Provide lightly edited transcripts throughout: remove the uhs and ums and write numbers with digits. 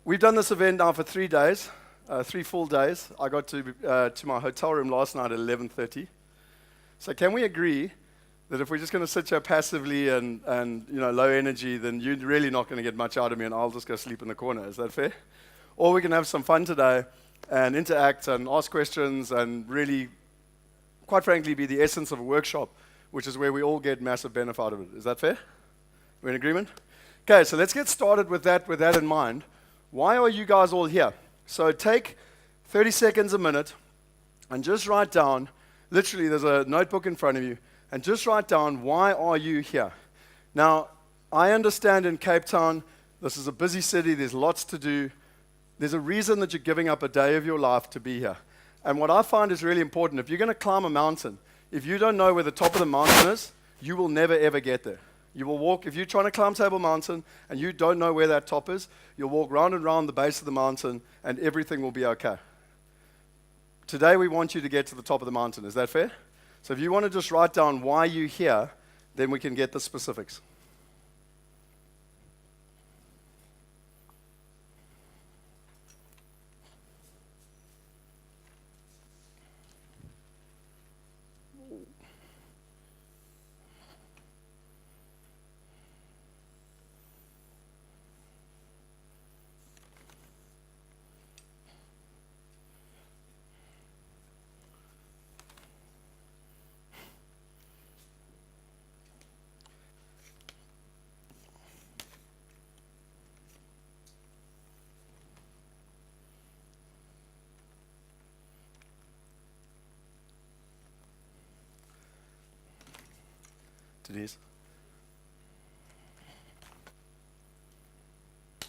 We've done this event now for 3 days, 3 full days. I got to my hotel room last night at 11:30. So can we agree that if we're just going to sit here passively and low energy, then you're really not going to get much out of me, and I'll just go sleep in the corner? Is that fair? Or we can have some fun today and interact and ask questions and really, quite frankly, be the essence of a workshop, which is where we all get massive benefit out of it. Is that fair? We're in agreement? Okay, so let's get started with that in mind. Why are you guys all here? So take 30 seconds a minute and just write down, literally there's a notebook in front of you, and just write down, why are you here? Now, I understand in Cape Town, this is a busy city, there's lots to do. There's a reason that you're giving up a day of your life to be here. And what I find is really important, if you're going to climb a mountain, if you don't know where the top of the mountain is, you will never ever get there. You will walk, if you're trying to climb Table Mountain and you don't know where that top is, you'll walk round and round the base of the mountain and everything will be okay. Today we want you to get to the top of the mountain. Is that fair? So if you want to just write down why you're here, then we can get the specifics. Denise? Do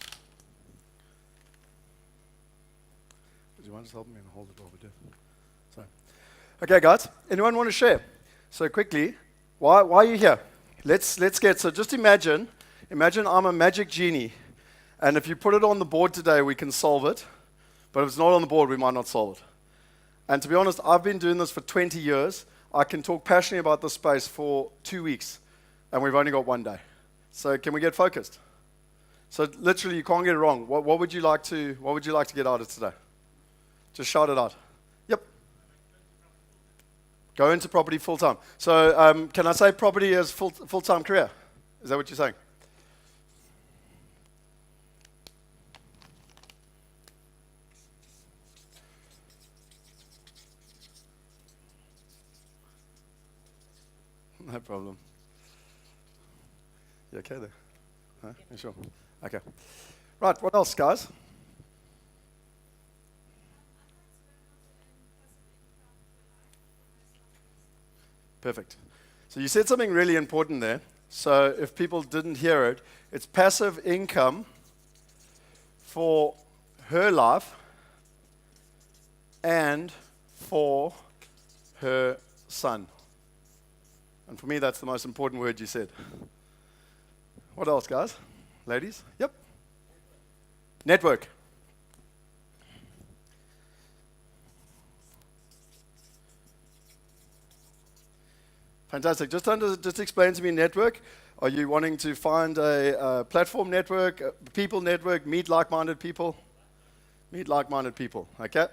you want to help me and hold it while we do? Sorry. Okay, guys. Anyone want to share? So quickly, why are you here? Let's get. So just imagine I'm a magic genie, and if you put it on the board today, we can solve it. But if it's not on the board, we might not solve it. And to be honest, I've been doing this for 20 years. I can talk passionately about this space for 2 weeks, and we've only got 1 day. So can we get focused? So literally, you can't get it wrong. What would you like to get out of today? Just shout it out. Yep. Go into property full time. So can I say property as full-time career? Is that what you're saying? No problem. You okay there? Huh? You sure? Okay. Right, what else, guys? Perfect. So you said something really important there. So if people didn't hear it, it's passive income for her life and for her son. And for me, that's the most important word you said. What else, guys? Ladies? Yep. Network. Fantastic. Just explain to me network. Are you wanting to find a platform network, a people network, meet like-minded people? Meet like-minded people, okay?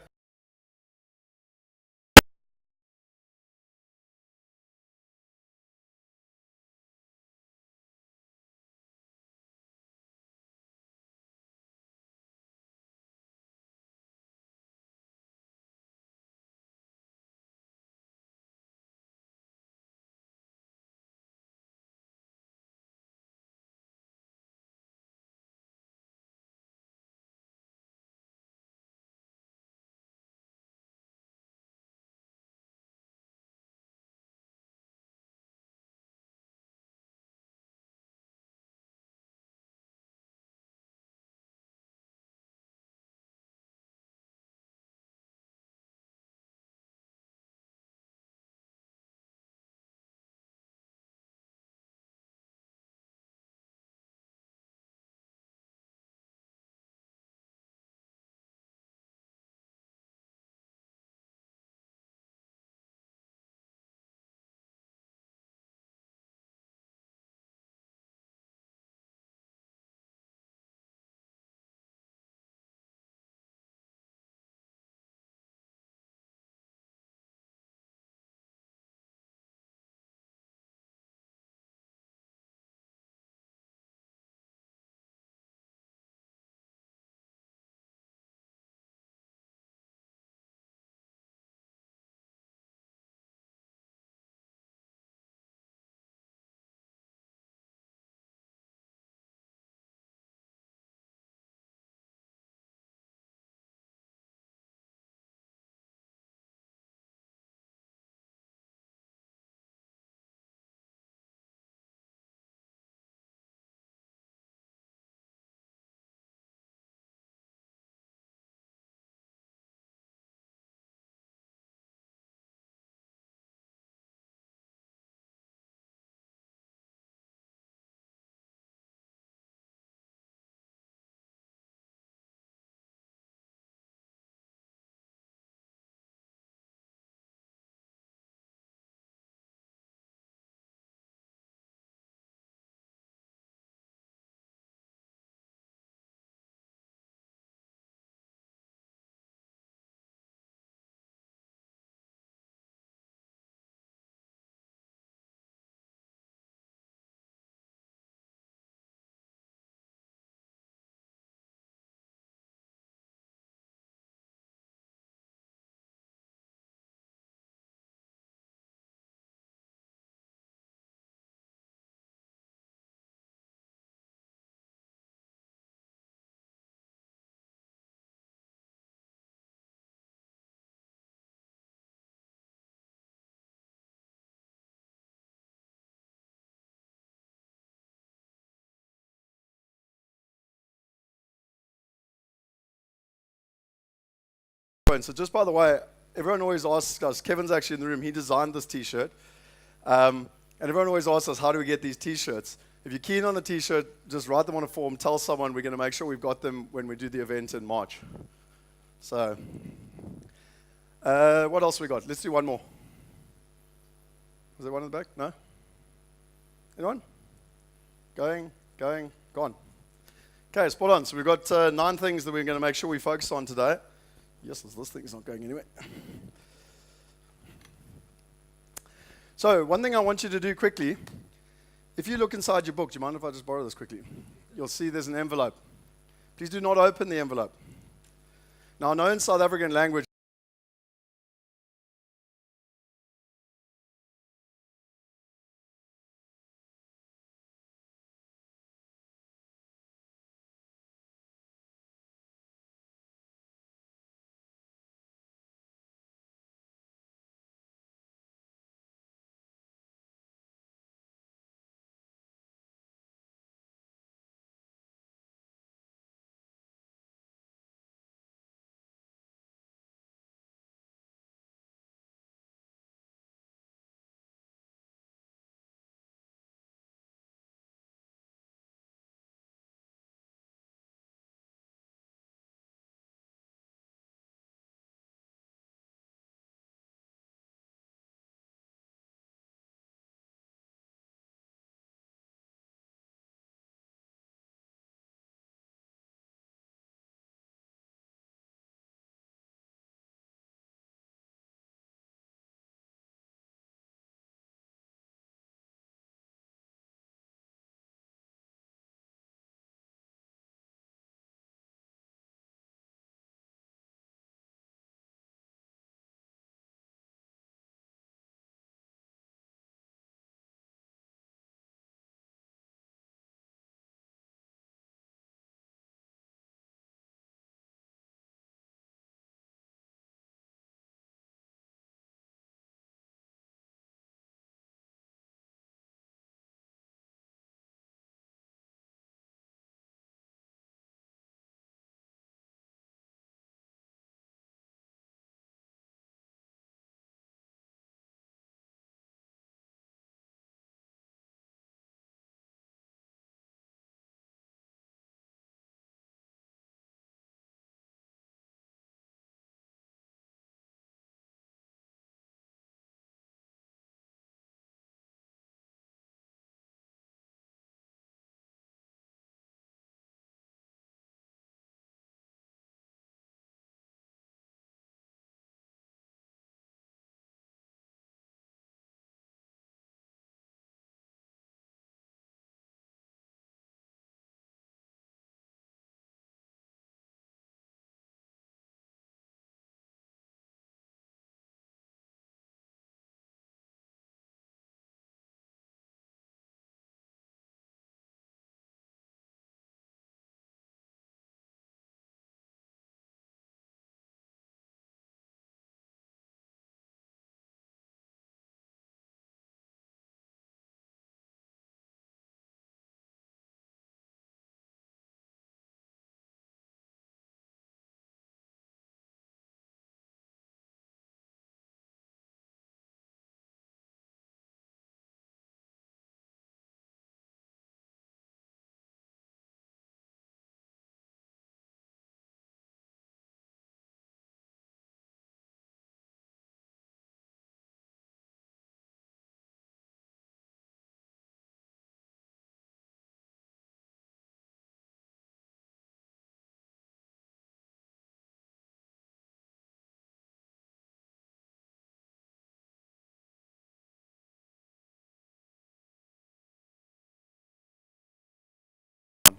phone. So just by the way, everyone always asks us, Kevin's actually in the room, he designed this T-shirt. And everyone always asks us, how do we get these T-shirts? If you're keen on the T-shirt, just write them on a form, tell someone, we're going to make sure we've got them when we do the event in March. So, what else we got? Let's do one more. Was there one in the back? No? Anyone? Going, gone. Okay, spot on. So we've got 9 things that we're going to make sure we focus on today. Yes, this thing's not going anywhere. So one thing I want you to do quickly, if you look inside your book, do you mind if I just borrow this quickly? You'll see there's an envelope. Please do not open the envelope. Now, I know in South African language,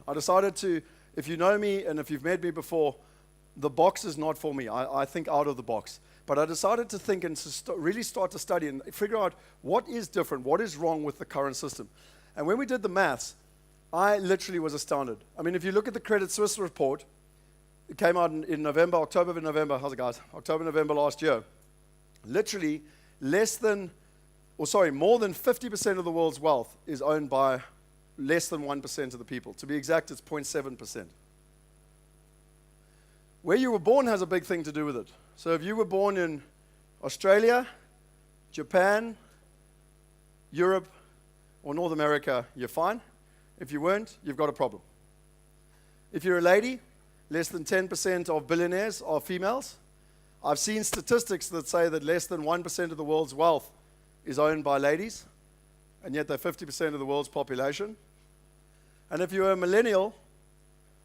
I decided to, if you know me and if you've met me before, the box is not for me. I think out of the box. But I decided to think and to really start to study and figure out what is different, what is wrong with the current system. And when we did the maths, I literally was astounded. I mean, if you look at the Credit Suisse report, it came out in November, October, November. How's it, guys? October, November last year. Literally, more than 50% of the world's wealth is owned by less than 1% of the people. To be exact, it's 0.7%. Where you were born has a big thing to do with it. So if you were born in Australia, Japan, Europe, or North America, you're fine. If you weren't, you've got a problem. If you're a lady, less than 10% of billionaires are females. I've seen statistics that say that less than 1% of the world's wealth is owned by ladies, and yet they're 50% of the world's population. And if you're a millennial,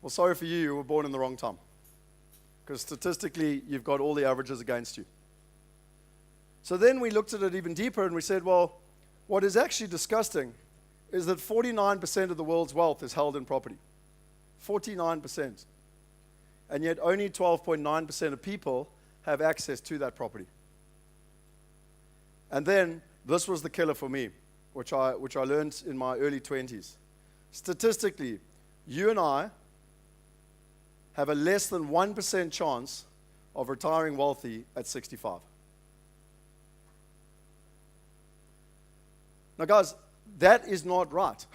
well, sorry for you, you were born in the wrong time. Because statistically, you've got all the averages against you. So then we looked at it even deeper and we said, well, what is actually disgusting is that 49% of the world's wealth is held in property. 49%. And yet only 12.9% of people have access to that property. And then this was the killer for me, which I learned in my early 20s. Statistically, you and I have a less than 1% chance of retiring wealthy at 65. Now, guys, that is not right.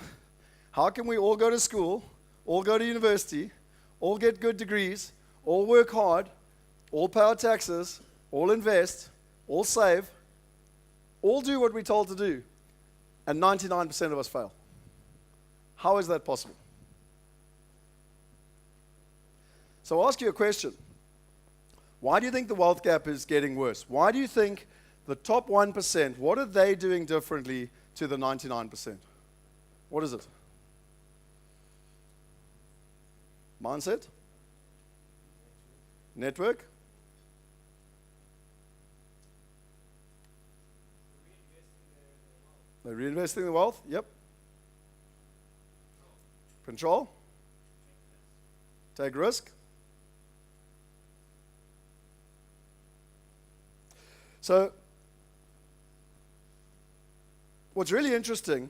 How can we all go to school, all go to university, all get good degrees, all work hard, all pay our taxes, all invest, all save, all do what we're told to do, and 99% of us fail? How is that possible? So I'll ask you a question. Why do you think the wealth gap is getting worse? Why do you think the top 1%, what are they doing differently to the 99%? What is it? Mindset? Network? They're reinvesting the wealth? Yep. Control? Take risk? So, what's really interesting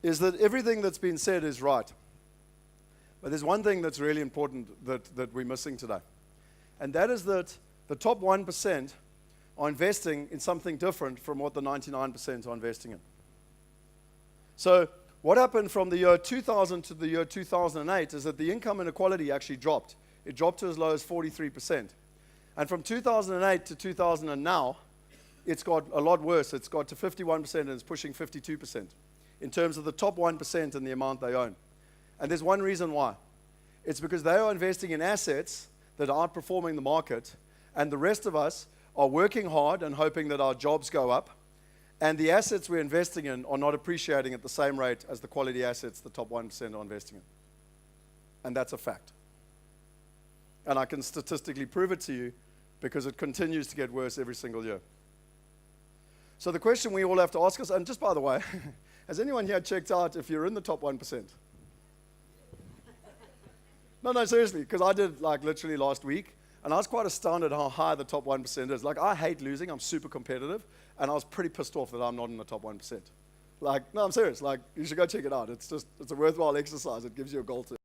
is that everything that's been said is right. But there's one thing that's really important that we're missing today. And that is that the top 1% are investing in something different from what the 99% are investing in. So, what happened from the year 2000 to the year 2008 is that the income inequality actually dropped. It dropped to as low as 43%. And from 2008 to 2000 and now, it's got a lot worse. It's got to 51% and it's pushing 52% in terms of the top 1% and the amount they own. And there's one reason why. It's because they are investing in assets that are outperforming the market, and the rest of us are working hard and hoping that our jobs go up, and the assets we're investing in are not appreciating at the same rate as the quality assets the top 1% are investing in. And that's a fact. And I can statistically prove it to you because it continues to get worse every single year. So the question we all have to ask us, and just by the way, has anyone here checked out if you're in the top 1%? No, seriously, because I did like literally last week, and I was quite astounded how high the top 1% is. Like, I hate losing, I'm super competitive, and I was pretty pissed off that I'm not in the top 1%. Like, no, I'm serious, like, you should go check it out. It's a worthwhile exercise. It gives you a goal to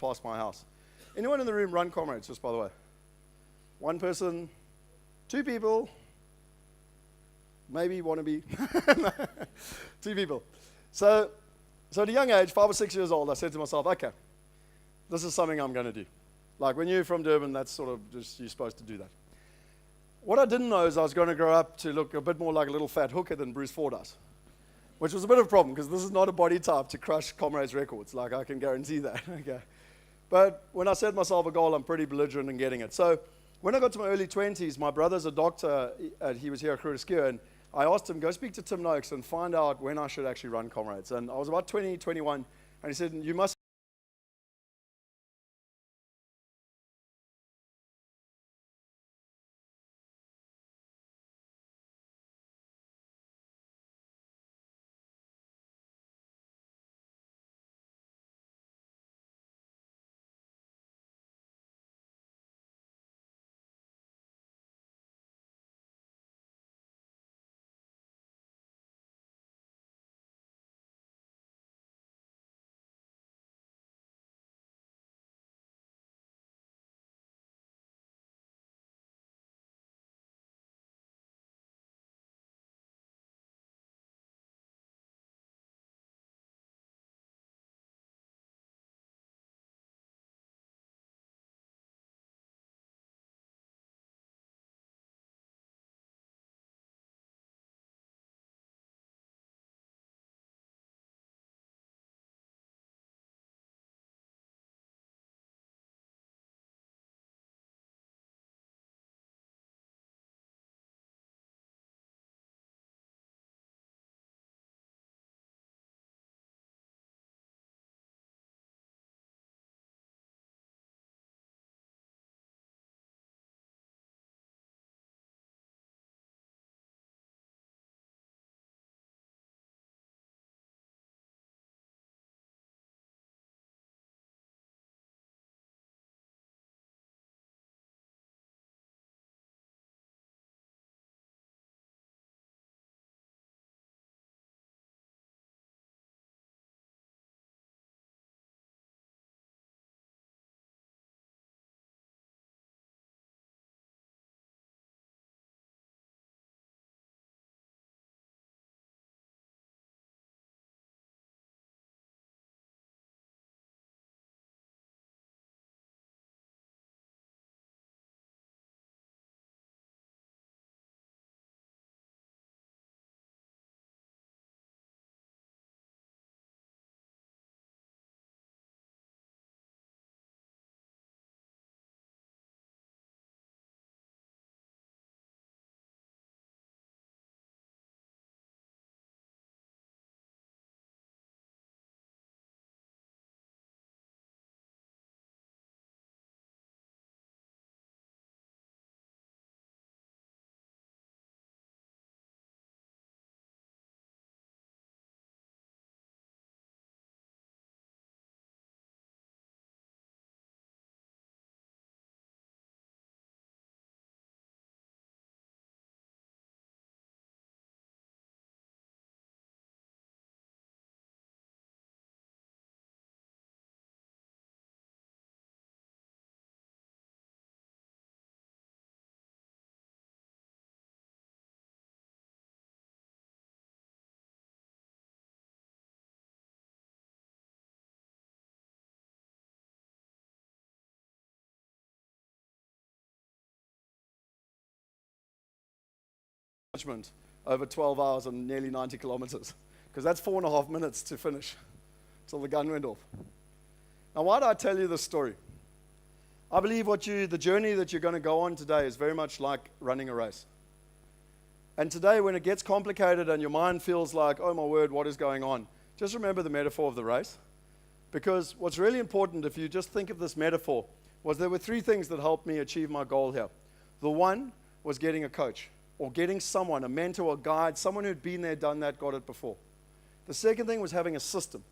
past my house. Anyone in the room run Comrades, just by the way? One person, two people, maybe want to be, two people. So at a young age, 5 or 6 years old, I said to myself, okay, this is something I'm going to do. Like when you're from Durban, that's sort of just, you're supposed to do that. What I didn't know is I was going to grow up to look a bit more like a little fat hooker than Bruce Ford does, which was a bit of a problem because this is not a body type to crush Comrades records. Like I can guarantee that. Okay. But when I set myself a goal, I'm pretty belligerent in getting it. So when I got to my early 20s, my brother's a doctor. He was here at Kruger, and I asked him, go speak to Tim Noakes and find out when I should actually run Comrades. And I was about 20, 21, and he said, you must management over 12 hours and nearly 90 kilometers, because that's 4.5 minutes to finish till the gun went off. Now, why do I tell you this story? I believe the journey that you're going to go on today is very much like running a race. And today, when it gets complicated and your mind feels like, oh my word, what is going on? Just remember the metaphor of the race. Because what's really important, if you just think of this metaphor, was there were 3 things that helped me achieve my goal here. The one was getting a coach, or getting someone, a mentor, a guide, someone who'd been there, done that, got it before. The second thing was having a system.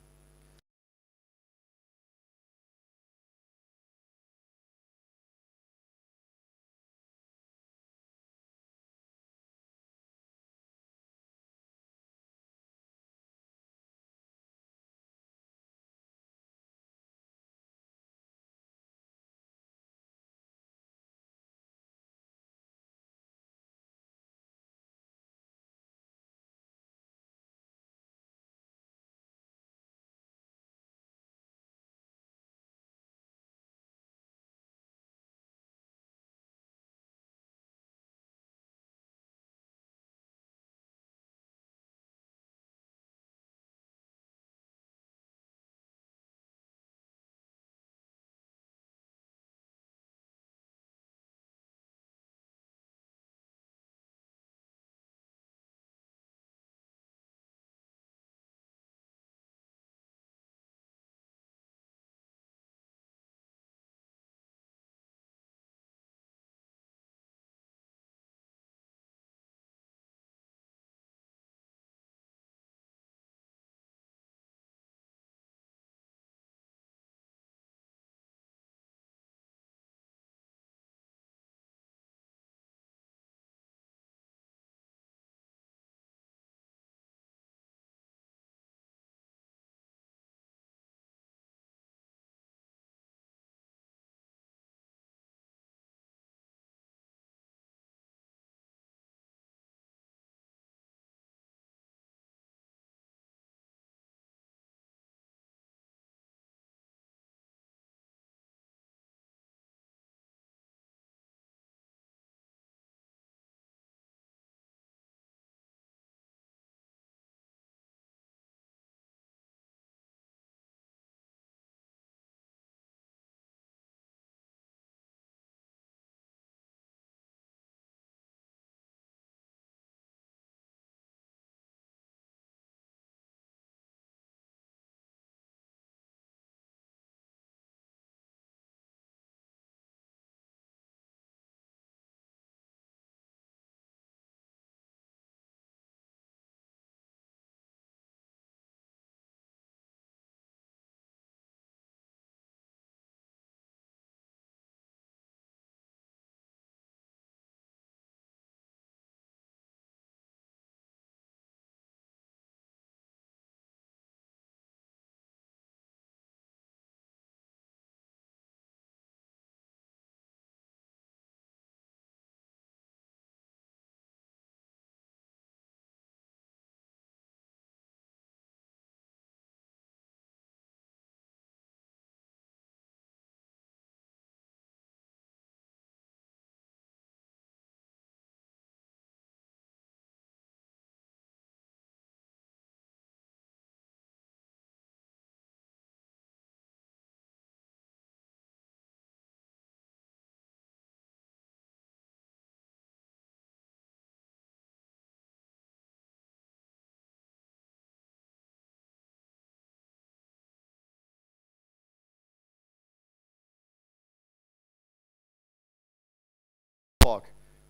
park.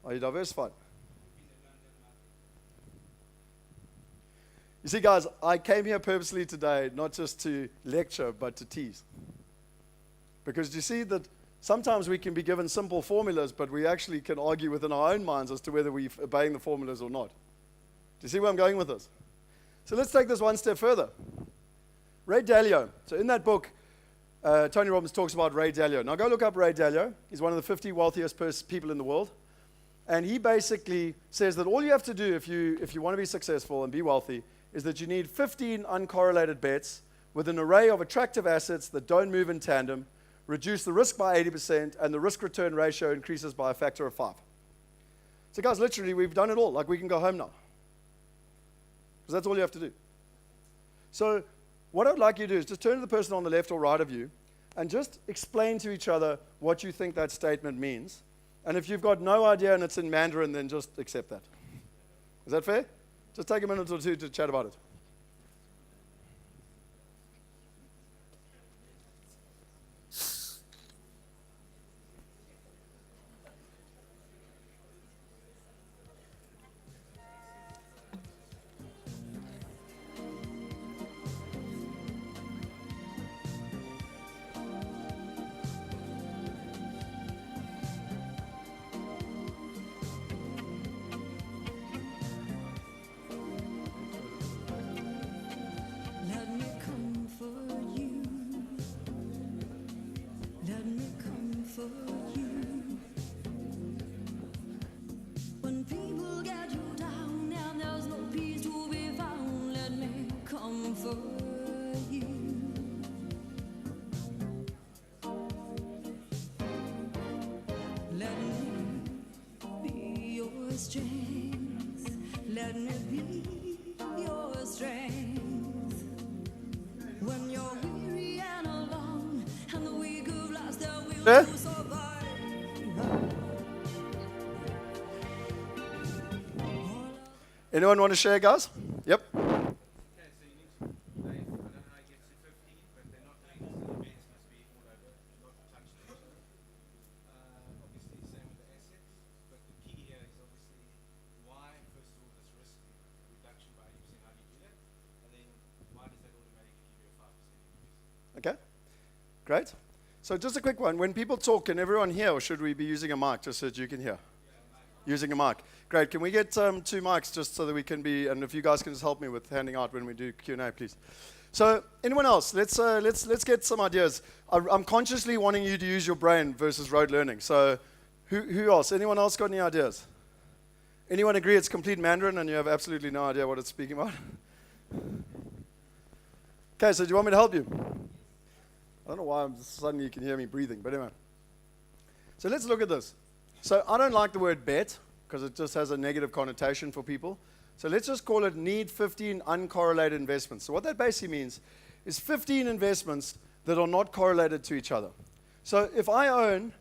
Are you diversified? You see, guys, I came here purposely today not just to lecture, but to tease. Because you see that sometimes we can be given simple formulas, but we actually can argue within our own minds as to whether we're obeying the formulas or not. Do you see where I'm going with this? So let's take this one step further. Ray Dalio. So in that book, Tony Robbins talks about Ray Dalio. Now go look up Ray Dalio. He's one of the 50 wealthiest people in the world. And he basically says that all you have to do if you want to be successful and be wealthy is that you need 15 uncorrelated bets with an array of attractive assets that don't move in tandem, reduce the risk by 80%, and the risk-return ratio increases by a factor of 5. So guys, literally, we've done it all. Like, we can go home now. Because that's all you have to do. So what I'd like you to do is just turn to the person on the left or right of you and just explain to each other what you think that statement means. And if you've got no idea and it's in Mandarin, then just accept that. Is that fair? Just take a minute or two to chat about it. Let me be your strength when you're weary and alone and the weak of last that will survive. Anyone want to share, guys? Yep. Okay, great. So just a quick one. When people talk, can everyone hear, or should we be using a mic just so that you can hear? Using a mic. Great. Can we get 2 mics just so that we can be, and if you guys can just help me with handing out when we do Q&A, please. So anyone else? Let's get some ideas. I'm consciously wanting you to use your brain versus rote learning. So who else? Anyone else got any ideas? Anyone agree it's complete Mandarin and you have absolutely no idea what it's speaking about? Okay, so do you want me to help you? I don't know why suddenly you can hear me breathing, but anyway. So let's look at this. So I don't like the word bet because it just has a negative connotation for people. So let's just call it need 15 uncorrelated investments. So what that basically means is 15 investments that are not correlated to each other. So if I own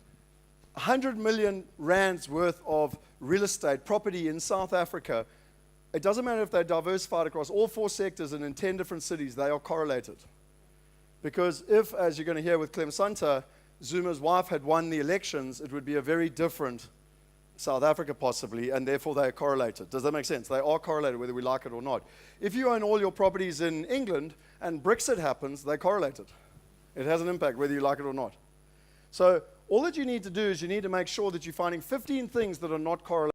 100 million rands worth of real estate property in South Africa, it doesn't matter if they're diversified across all 4 sectors and in 10 different cities, they are correlated. Because if, as you're going to hear with Clem Santa, Zuma's wife had won the elections, it would be a very different South Africa possibly, and therefore they are correlated. Does that make sense? They are correlated whether we like it or not. If you own all your properties in England and Brexit happens, they're correlated. It has an impact whether you like it or not. So all that you need to do is you need to make sure that you're finding 15 things that are not correlated.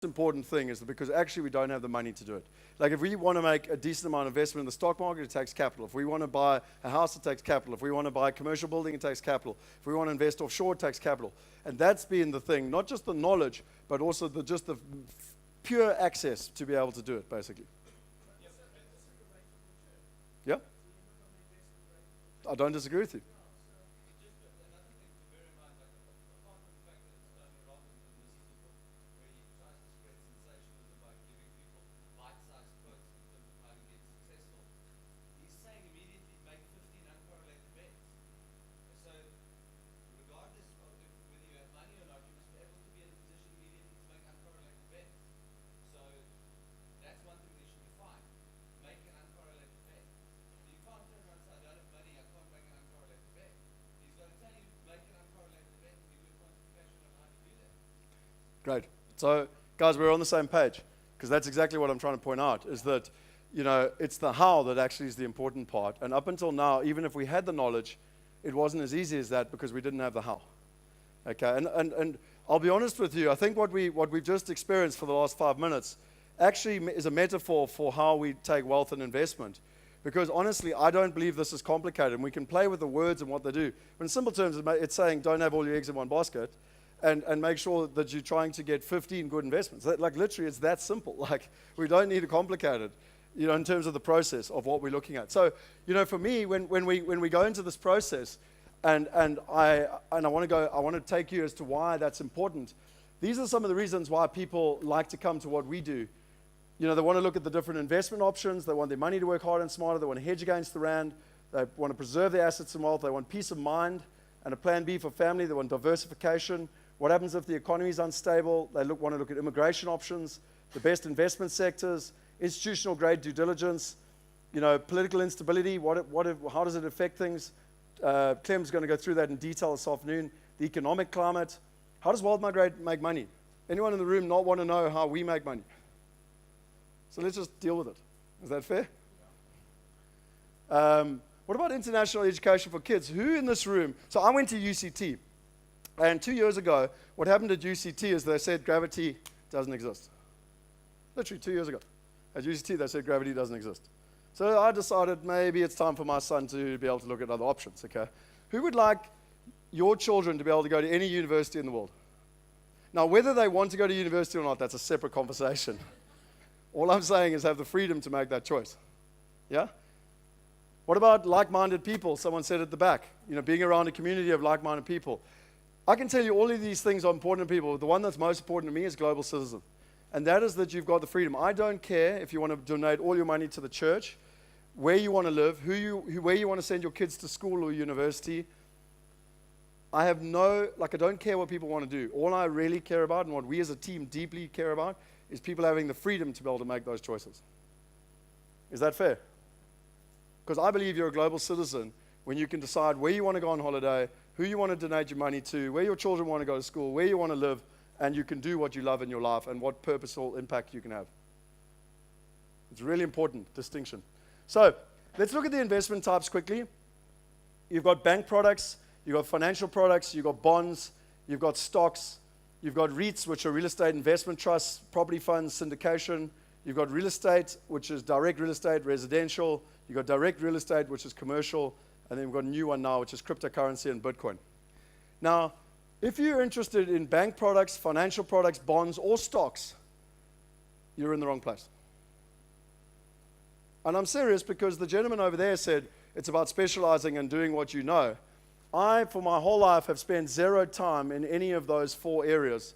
important thing is that because actually we don't have the money to do it. Like if we want to make a decent amount of investment in the stock market, it takes capital. If we want to buy a house, it takes capital. If we want to buy a commercial building, it takes capital. If we want to invest offshore, it takes capital. And that's been the thing, not just the knowledge, but also just the pure access to be able to do it, basically. Yeah? I don't disagree with you. Great. So, guys, we're on the same page because that's exactly what I'm trying to point out is that, it's the how that actually is the important part. And up until now, even if we had the knowledge, it wasn't as easy as that because we didn't have the how. Okay, and I'll be honest with you, I think what we've just experienced for the last 5 minutes actually is a metaphor for how we take wealth and investment. Because honestly, I don't believe this is complicated. And we can play with the words and what they do. But in simple terms, it's saying don't have all your eggs in one basket. And make sure that you're trying to get 15 good investments. Like literally, it's that simple. Like we don't need to complicate it, in terms of the process of what we're looking at. So, for me, when we go into this process, and I want to take you as to why that's important. These are some of the reasons why people like to come to what we do. They want to look at the different investment options. They want their money to work harder and smarter. They want to hedge against the rand. They want to preserve their assets and wealth. They want peace of mind and a plan B for family. They want diversification. What happens if the economy is unstable? They want to look at immigration options, the best investment sectors, institutional grade due diligence, political instability. How does it affect things? Clem's going to go through that in detail this afternoon. The economic climate. How does World Migrate make money? Anyone in the room not want to know how we make money? So let's just deal with it. Is that fair? What about international education for kids? Who in this room? So I went to UCT. And 2 years ago, what happened at UCT is they said gravity doesn't exist. Literally 2 years ago. At UCT, they said gravity doesn't exist. So I decided maybe it's time for my son to be able to look at other options, okay? Who would like your children to be able to go to any university in the world? Now, whether they want to go to university or not, that's a separate conversation. All I'm saying is have the freedom to make that choice. Yeah? What about like-minded people? Someone said at the back, being around a community of like-minded people. I can tell you all of these things are important to people. The one that's most important to me is global citizen. And that is that you've got the freedom. I don't care if you want to donate all your money to the church, where you want to live, where you want to send your kids to school or university. I don't care what people want to do. All I really care about and what we as a team deeply care about is people having the freedom to be able to make those choices. Is that fair? Because I believe you're a global citizen when you can decide where you want to go on holiday, who you want to donate your money to, where your children want to go to school, where you want to live, and you can do what you love in your life and what purposeful impact you can have. It's a really important distinction. So let's look at the investment types quickly. You've got bank products, you've got financial products, you've got bonds, you've got stocks, you've got REITs, which are real estate investment trusts, property funds, syndication. You've got real estate, which is direct real estate, residential. You've got direct real estate, which is commercial. And then we've got a new one now, which is cryptocurrency and Bitcoin. Now, if you're interested in bank products, financial products, bonds, or stocks, you're in the wrong place. And I'm serious because the gentleman over there said it's about specializing and doing what you know. I, for my whole life, have spent 0 time in any of those 4 areas.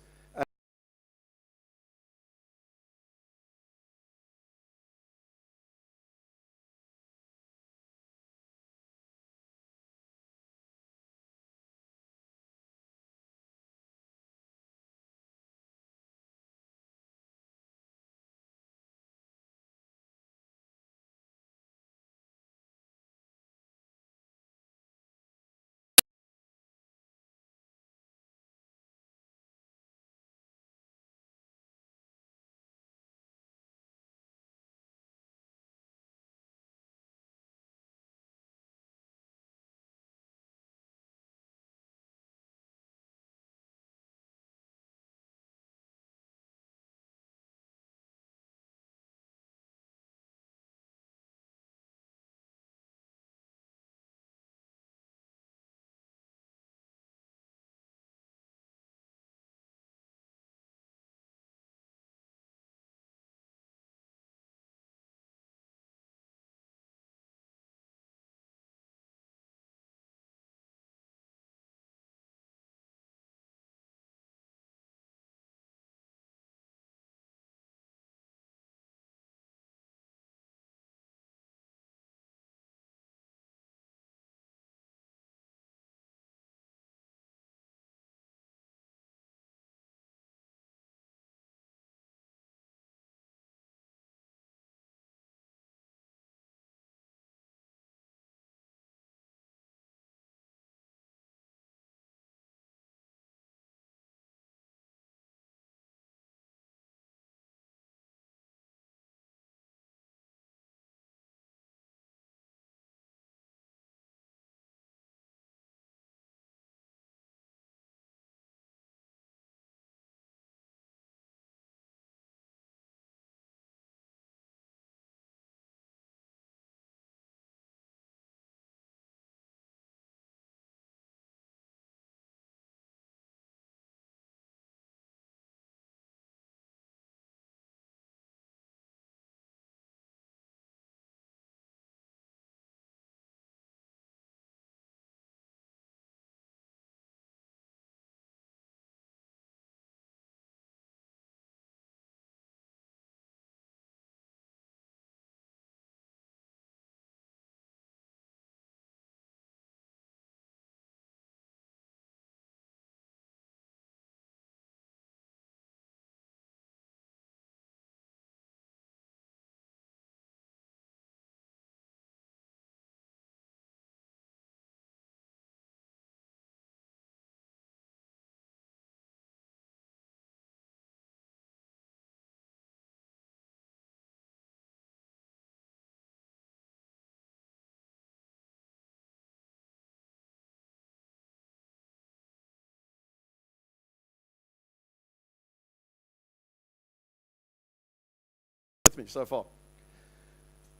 me so far.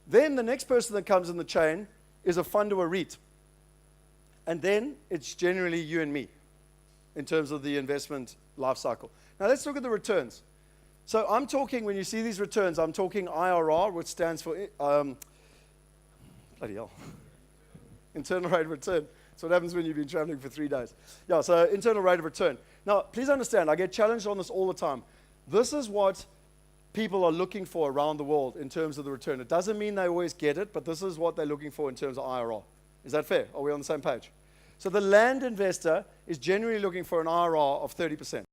Then the next person that comes in the chain is a fund or a REIT. And then it's generally you and me in terms of the investment life cycle. Now let's look at the returns. So I'm talking, when you see these returns, I'm talking IRR, which stands for, bloody hell, internal rate of return. That's what happens when you've been traveling for 3 days. Yeah, so internal rate of return. Now, please understand, I get challenged on this all the time. This is what people are looking for around the world in terms of the return. It doesn't mean they always get it, but this is what they're looking for in terms of IRR. Is that fair? Are we on the same page? So the land investor is generally looking for an IRR of 30%.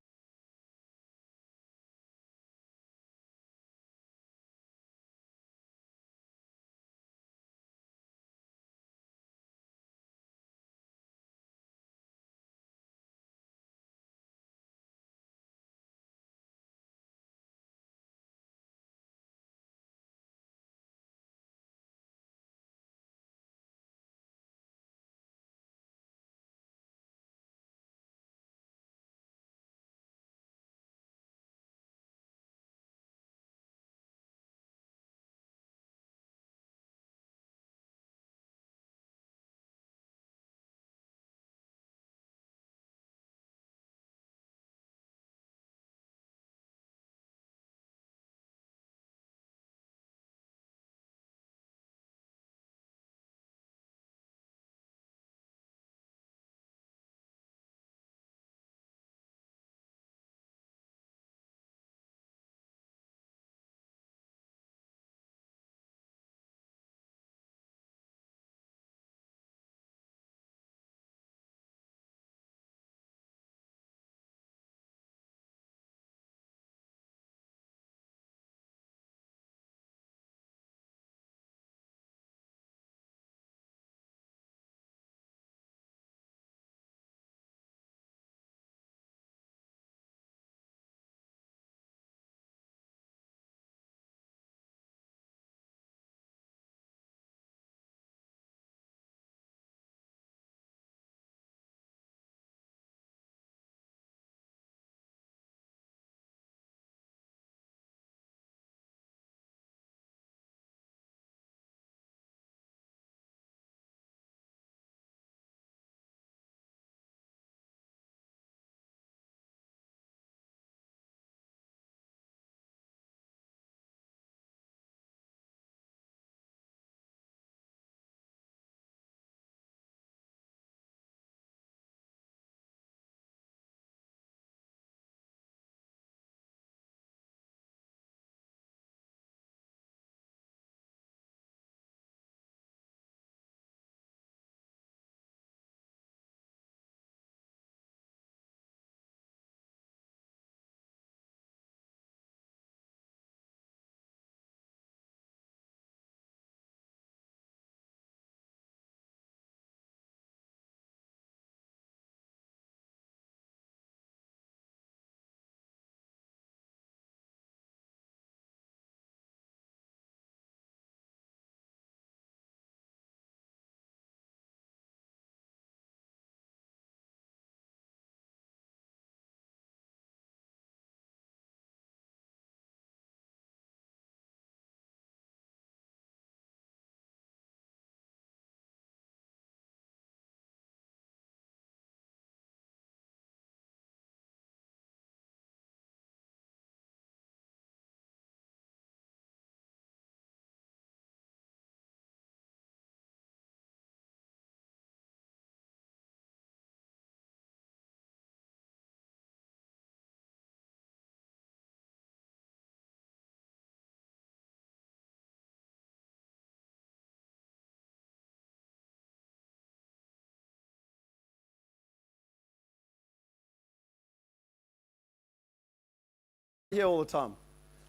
Here all the time.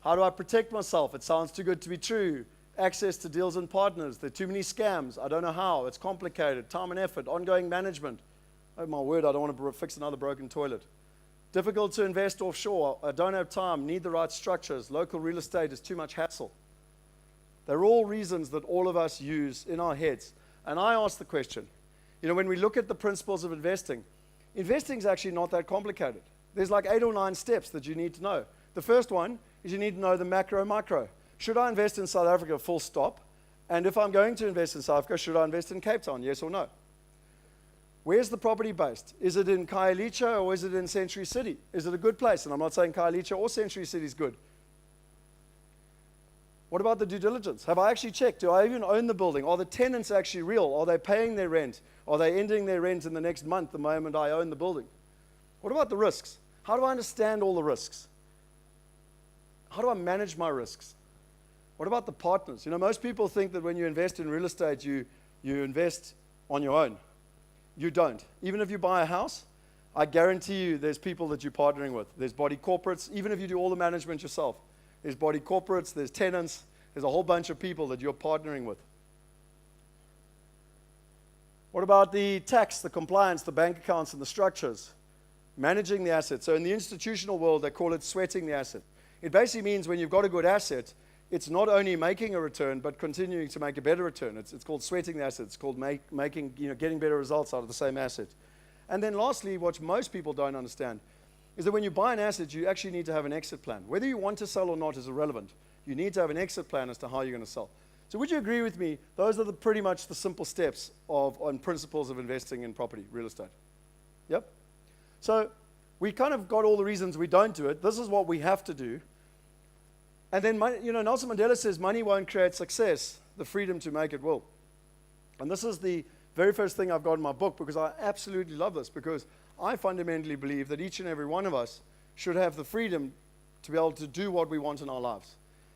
How do I protect myself? It sounds too good to be true. Access to deals and partners. There are too many scams. I don't know how. It's complicated. Time and effort. Ongoing management. Oh my word, I don't want to fix another broken toilet. Difficult to invest offshore. I don't have time. Need the right structures. Local real estate is too much hassle. They're all reasons that all of us use in our heads. And I ask the question, when we look at the principles of investing, investing is actually not that complicated. There's like 8 or 9 steps that you need to know. The first one is you need to know the macro, micro. Should I invest in South Africa, full stop? And if I'm going to invest in South Africa, should I invest in Cape Town, yes or no? Where's the property based? Is it in Khayelitsha or is it in Century City? Is it a good place? And I'm not saying Khayelitsha or Century City is good. What about the due diligence? Have I actually checked? Do I even own the building? Are the tenants actually real? Are they paying their rent? Are they ending their rent in the next month the moment I own the building? What about the risks? How do I understand all the risks? How do I manage my risks? What about the partners? You know, most people think that when you invest in real estate, you invest on your own. You don't. Even if you buy a house, I guarantee you there's people that you're partnering with. There's body corporates, even if you do all the management yourself. There's body corporates, there's tenants, there's a whole bunch of people that you're partnering with. What about the tax, the compliance, the bank accounts, and the structures? Managing the asset. So in the institutional world, they call it sweating the asset. It basically means when you've got a good asset, it's not only making a return, but continuing to make a better return. It's called sweating the asset. It's called making, getting better results out of the same asset. And then lastly, what most people don't understand is that when you buy an asset, you actually need to have an exit plan. Whether you want to sell or not is irrelevant. You need to have an exit plan as to how you're going to sell. So would you agree with me? Those are pretty much the simple steps on principles of investing in property, real estate. Yep? So we kind of got all the reasons we don't do it. This is what we have to do. And then, Nelson Mandela says money won't create success. The freedom to make it will. And this is the very first thing I've got in my book, because I absolutely love this, because I fundamentally believe that each and every one of us should have the freedom to be able to do what we want in our lives.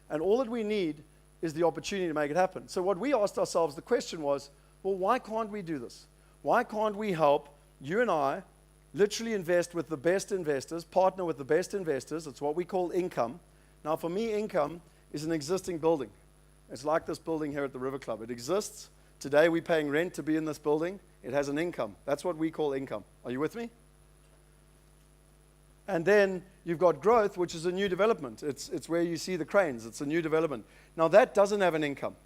And all that we need is the opportunity to make it happen. So what we asked ourselves, the question was, well, why can't we do this? Why can't we help you and I literally invest with the best investors, partner with the best investors? It's what we call income. Now, for me, income is an existing building. It's like this building here at the River Club. It exists. Today, we're paying rent to be in this building. It has an income. That's what we call income. Are you with me? And then you've got growth, which is a new development. It's where you see the cranes. It's a new development. Now, that doesn't have an income.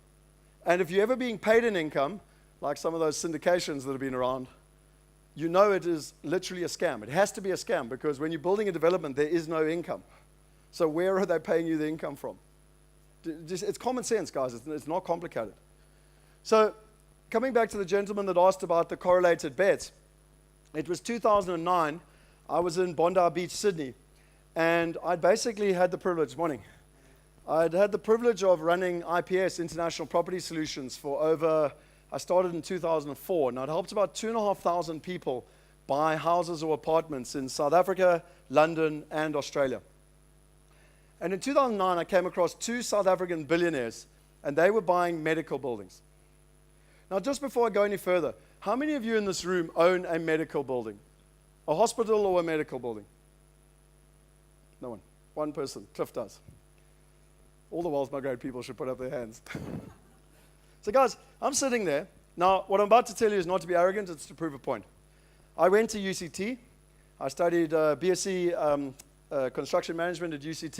And if you're ever being paid an income, like some of those syndications that have been around, you know it is literally a scam. It has to be a scam, because when you're building a development, there is no income. So where are they paying you the income from? It's common sense, guys. It's not complicated. So coming back to the gentleman that asked about the correlated bets, it was 2009. I was in Bondi Beach, Sydney, and I'd basically had the privilege, I'd had the privilege of running IPS, International Property Solutions, I started in 2004, and I'd helped about 2,500 people buy houses or apartments in South Africa, London, and Australia. And in 2009, I came across two South African billionaires, and they were buying medical buildings. Now, just before I go any further, how many of you in this room own a medical building? A hospital or a medical building? No one. One person. Cliff does. All the world's Migrate people should put up their hands. So, guys, I'm sitting there. Now, what I'm about to tell you is not to be arrogant, it's to prove a point. I went to UCT. I studied BSc Construction Management at UCT.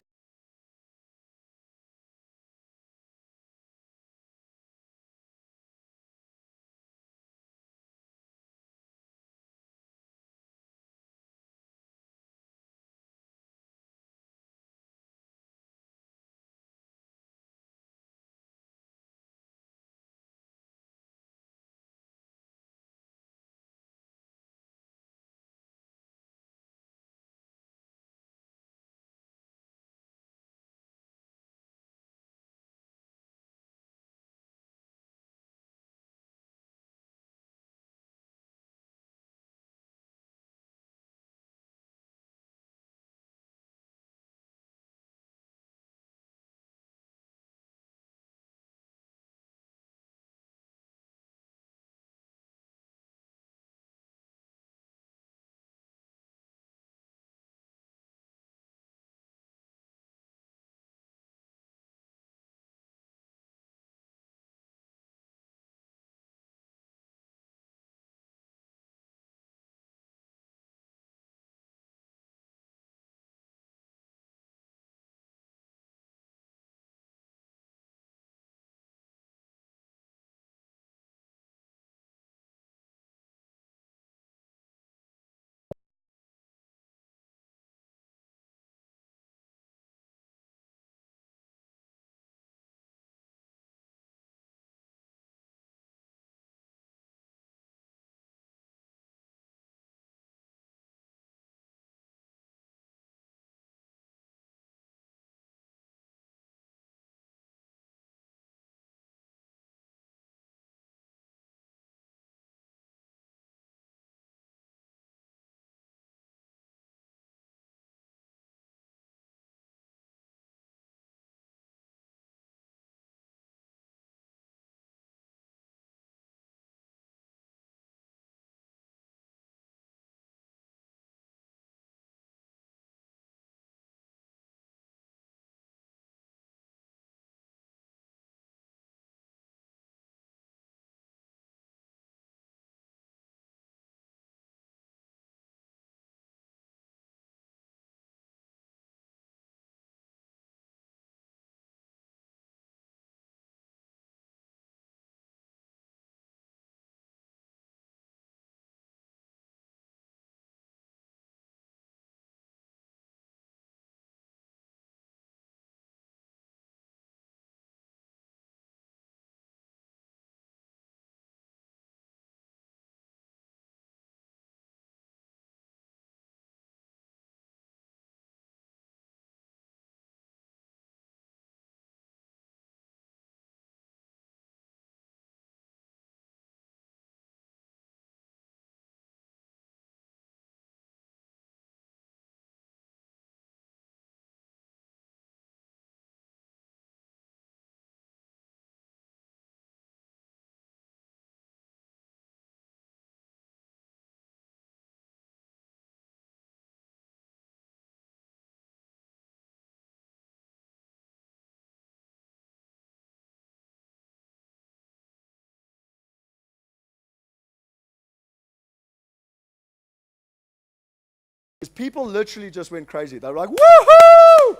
is people literally just went crazy. They were like, woohoo!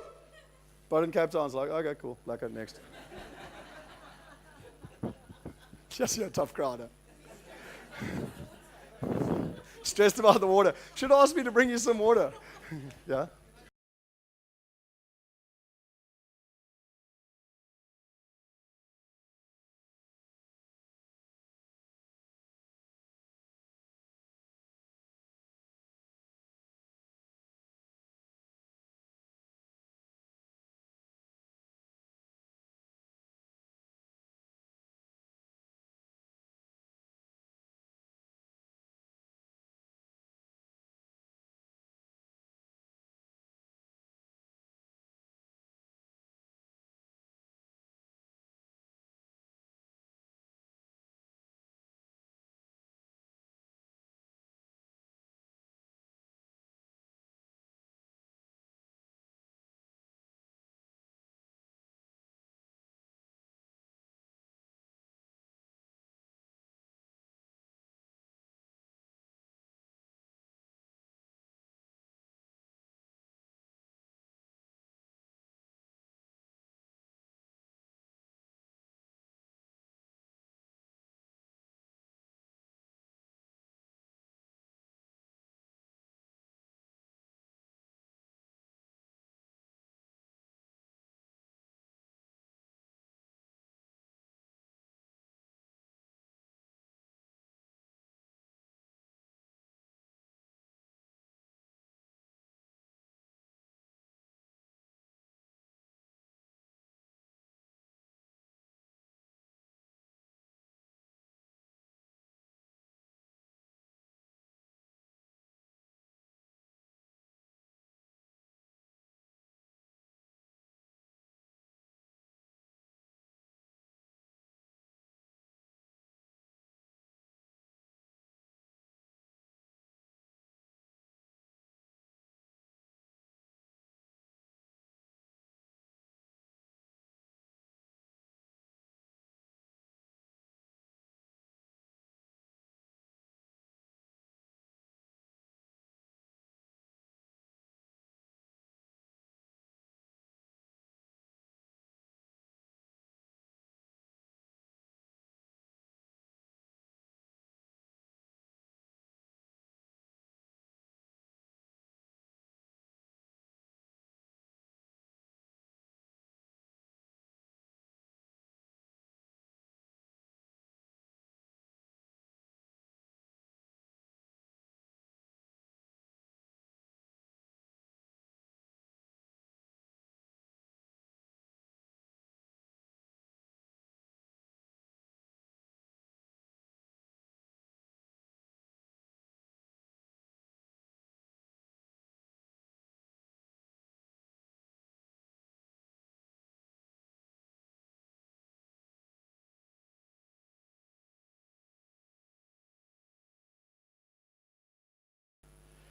But in Cape Town's like, okay, cool. Like, next. Just a tough crowd. Stressed about the water. Should ask me to bring you some water. Yeah?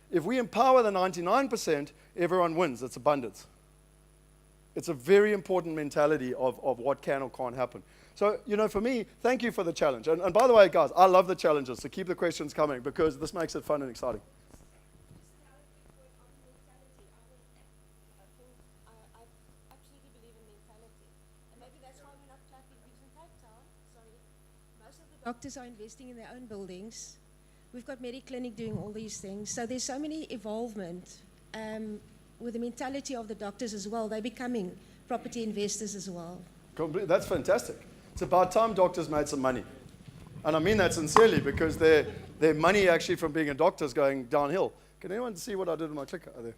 If we empower the 99%, everyone wins. It's abundance. It's a very important mentality of what can or can't happen. So, for me, thank you for the challenge. And by the way, guys, I love the challenges, so keep the questions coming because this makes it fun and exciting. Doctors are investing in their own buildings. We've got Mediclinic doing all these things. So there's so many evolvement with the mentality of the doctors as well. They're becoming property investors as well. That's fantastic. It's about time doctors made some money. And I mean that sincerely because their money actually from being a doctor is going downhill. Can anyone see what I did with my clicker? Oh, there.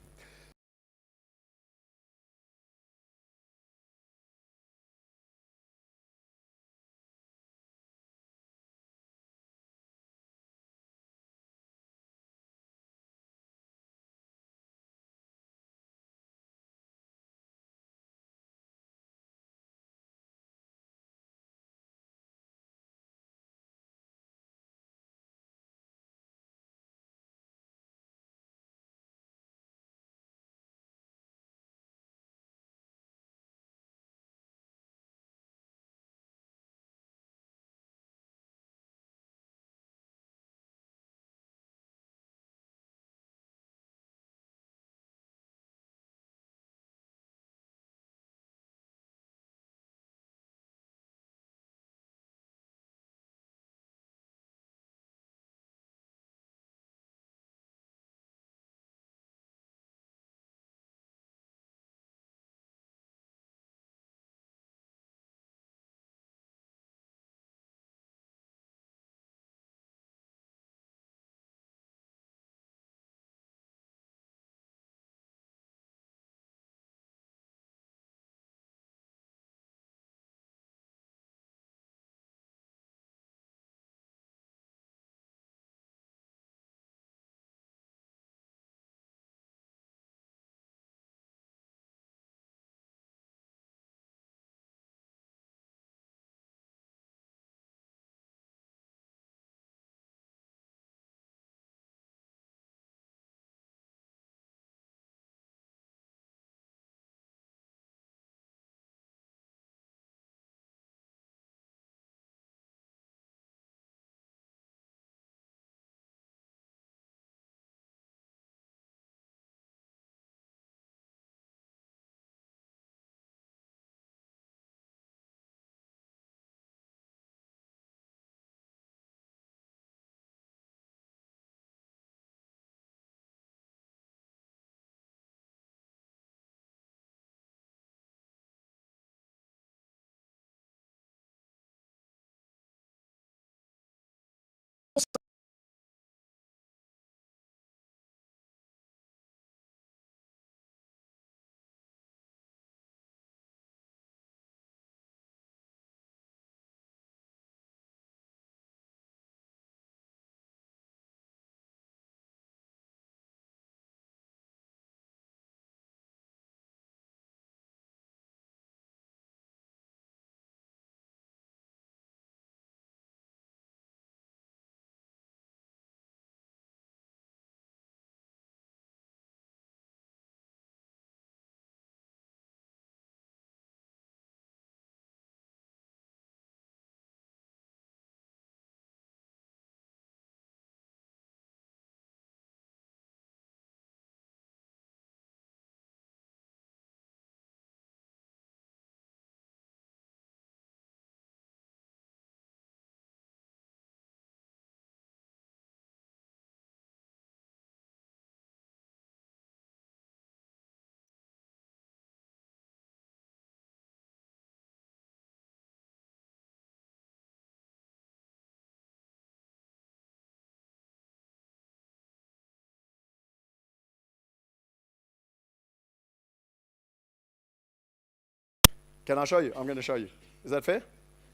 Can I show you? I'm going to show you. Is that fair?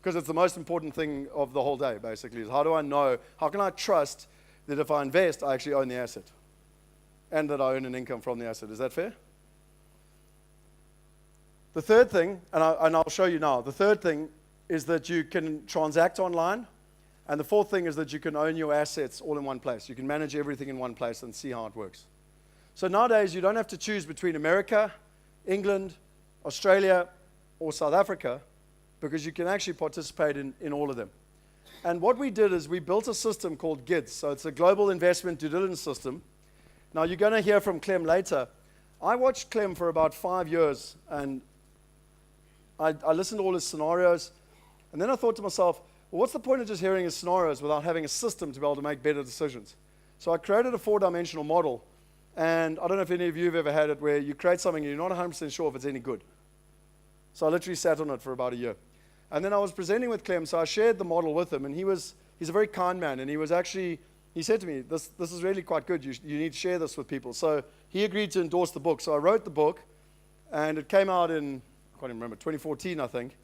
Because it's the most important thing of the whole day, basically, is how do I know, how can I trust that if I invest, I actually own the asset and that I earn an income from the asset? Is that fair? The third thing, and I'll show you now, the third thing is that you can transact online, and the fourth thing is that you can own your assets all in one place. You can manage everything in one place and see how it works. So nowadays, you don't have to choose between America, England, Australia, or South Africa, because you can actually participate in all of them. And what we did is we built a system called GIDS. So it's a global investment due diligence system. Now, you're going to hear from Clem later. I watched Clem for about 5 years, and I listened to all his scenarios. And then I thought to myself, well, what's the point of just hearing his scenarios without having a system to be able to make better decisions? So I created a 4-dimensional model. And I don't know if any of you have ever had it where you create something and you're not 100% sure if it's any good. So I literally sat on it for about a year. And then I was presenting with Clem, so I shared the model with him, and he's a very kind man, and he said to me, this is really quite good, you need to share this with people. So he agreed to endorse the book. So I wrote the book, and it came out in, I can't even remember, 2014, I think.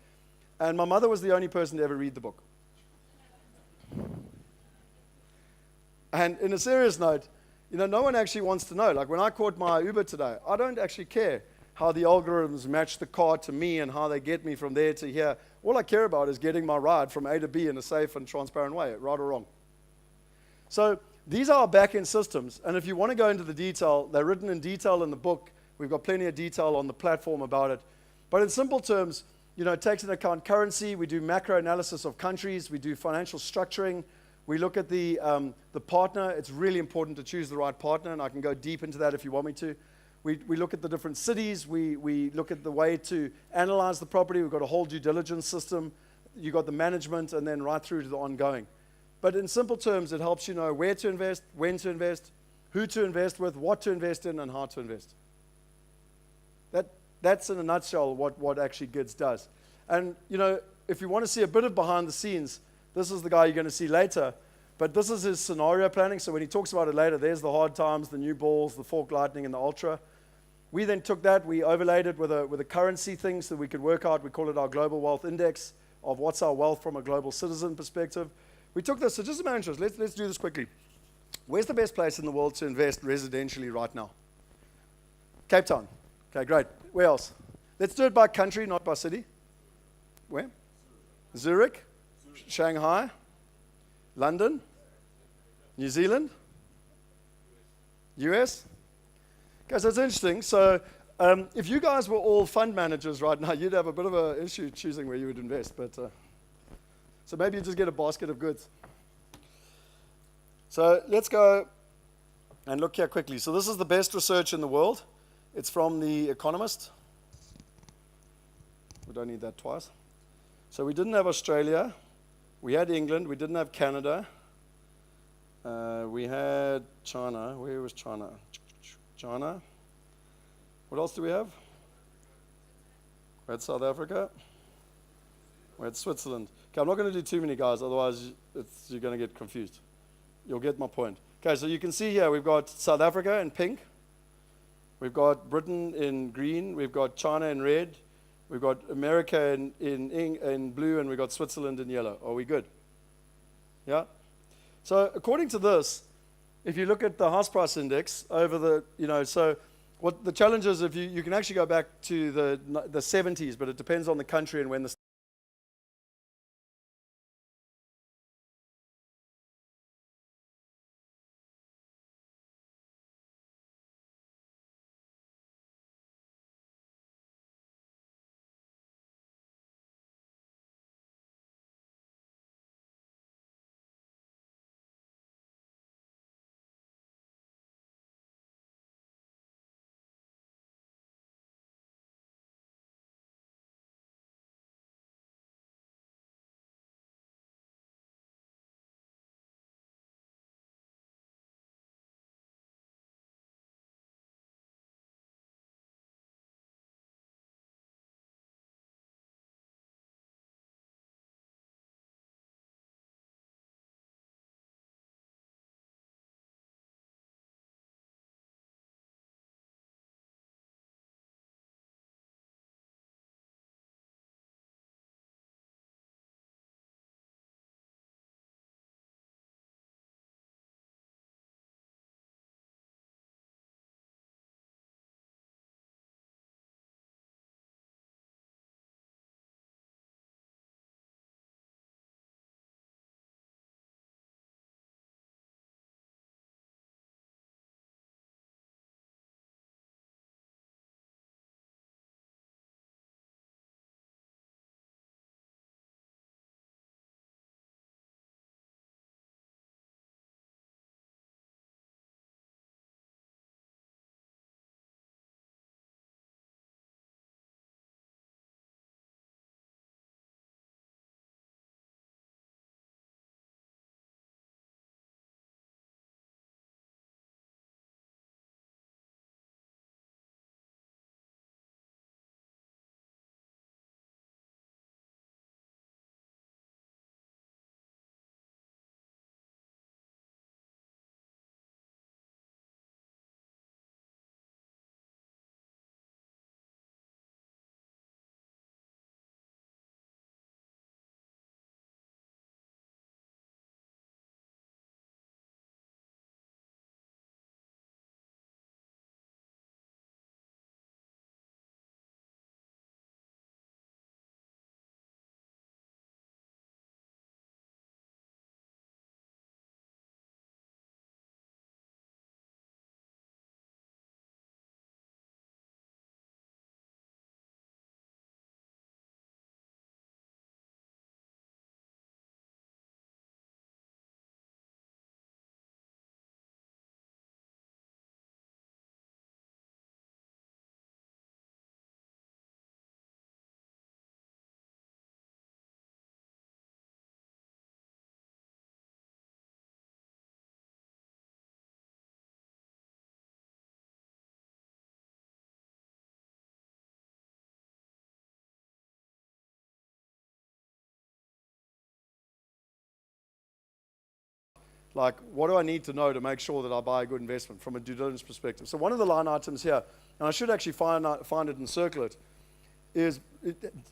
And my mother was the only person to ever read the book. And in a serious note, no one actually wants to know. Like when I caught my Uber today, I don't actually care how the algorithms match the car to me and how they get me from there to here. All I care about is getting my ride from A to B in a safe and transparent way, right or wrong. So these are our back-end systems. And if you want to go into the detail, they're written in detail in the book. We've got plenty of detail on the platform about it. But in simple terms, it takes into account currency. We do macro analysis of countries. We do financial structuring. We look at the partner. It's really important to choose the right partner, and I can go deep into that if you want me to. We look at the different cities. We look at the way to analyze the property. We've got a whole due diligence system. You've got the management, and then right through to the ongoing. But in simple terms, it helps you know where to invest, when to invest, who to invest with, what to invest in, and how to invest. That's in a nutshell what actually GIDS does. And, if you want to see a bit of behind the scenes, this is the guy you're going to see later. But this is his scenario planning. So when he talks about it later, there's the hard times, the new balls, the fork lightning, and the ultra. We then took that, we overlaid it with a currency thing so we could work out, we call it our global wealth index of what's our wealth from a global citizen perspective. We took this, so just a minute, let's do this quickly. Where's the best place in the world to invest residentially right now? Cape Town. Okay, great. Where else? Let's do it by country, not by city. Where? Zurich. Shanghai. London. New Zealand. US. Guys, that's interesting. So if you guys were all fund managers right now, you'd have a bit of an issue choosing where you would invest. But so maybe you just get a basket of goods. So let's go and look here quickly. So this is the best research in the world. It's from The Economist. We don't need that twice. So we didn't have Australia. We had England. We didn't have Canada. We had China. Where was China? China. What else do we have? We had South Africa. We had Switzerland. Okay, I'm not going to do too many, guys, otherwise you're going to get confused. You'll get my point. Okay, so you can see here we've got South Africa in pink. We've got Britain in green. We've got China in red. We've got America in blue, and we've got Switzerland in yellow. Are we good? Yeah? So according to this, if you look at the house price index over the, so what the challenge is, if you can actually go back to the 70s, but it depends on the country and when the Like, what do I need to know to make sure that I buy a good investment from a due diligence perspective? So one of the line items here, and I should actually find it and circle it, is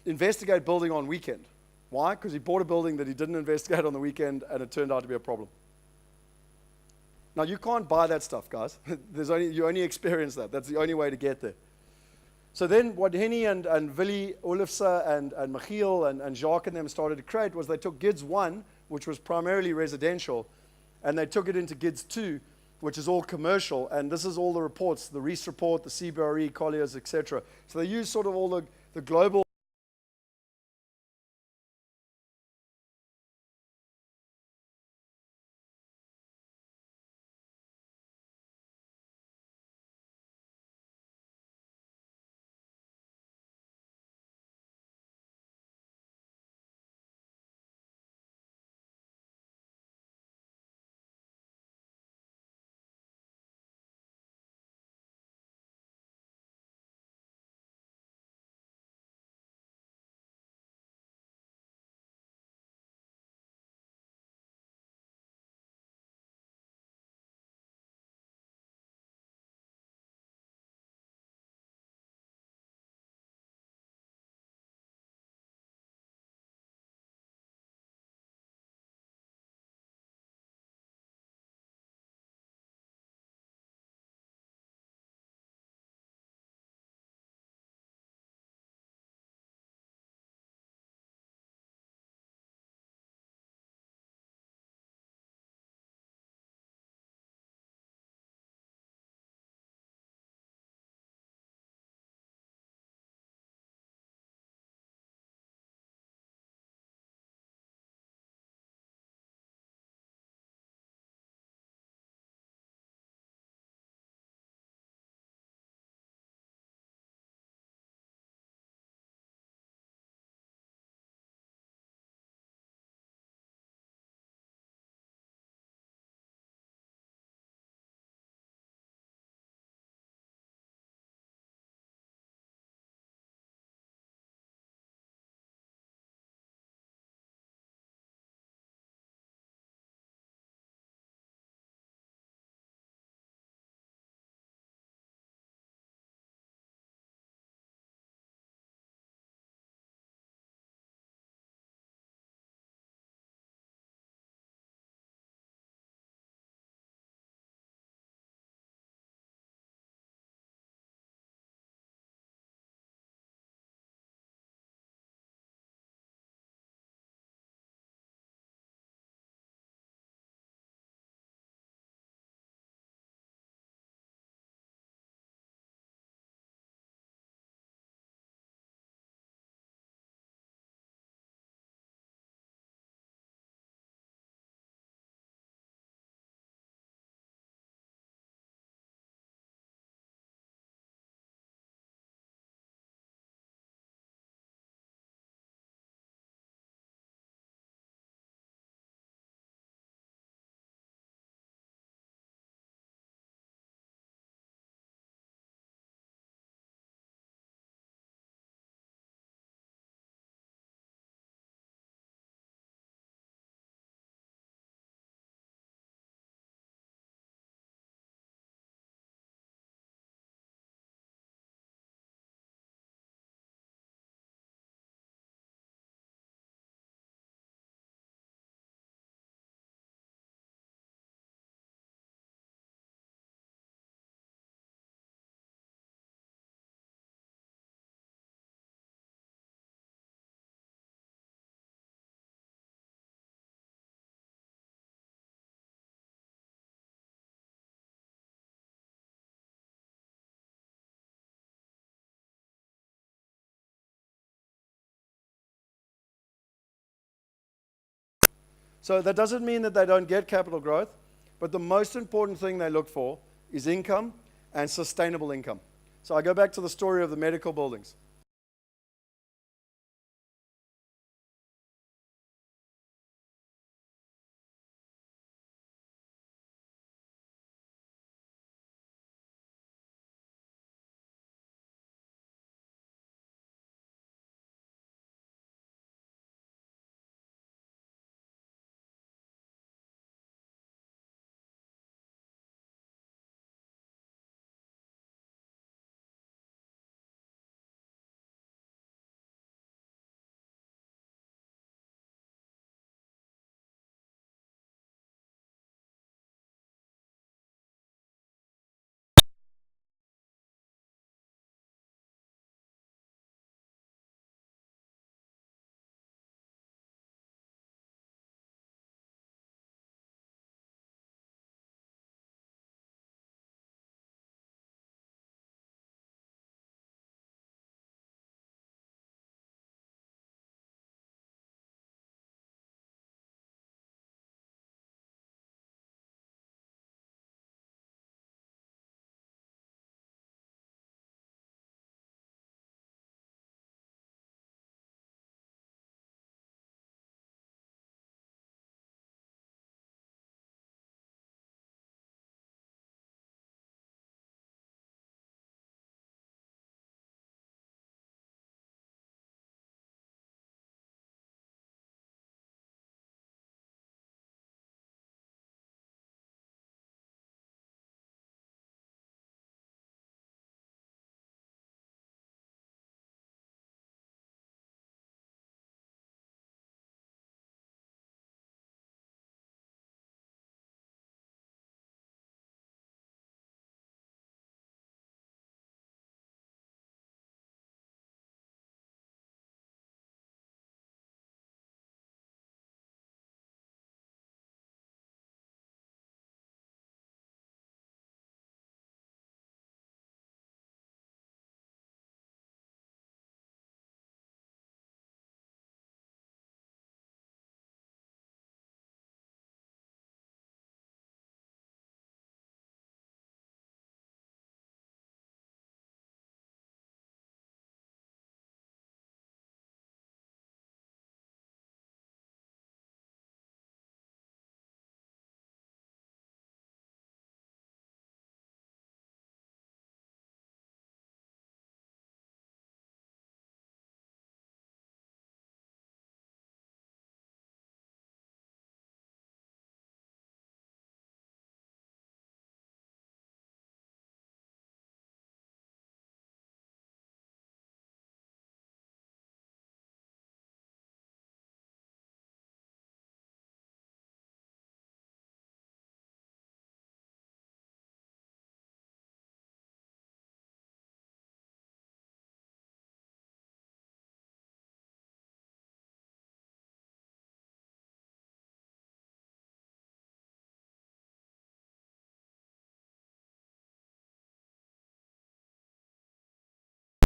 investigate building on weekend. Why? Because he bought a building that he didn't investigate on the weekend, and it turned out to be a problem. Now, you can't buy that stuff, guys. You only experience that. That's the only way to get there. So then what Henny and Willie Olufse and Michiel and Jacques and them started to create was they took GIDS 1, which was primarily residential, and they took it into GIDS 2, which is all commercial, and this is all the reports, the Reese report, the CBRE, Colliers, etc. So they use sort of all the global. So that doesn't mean that they don't get capital growth, but the most important thing they look for is income and sustainable income. So I go back to the story of the medical buildings.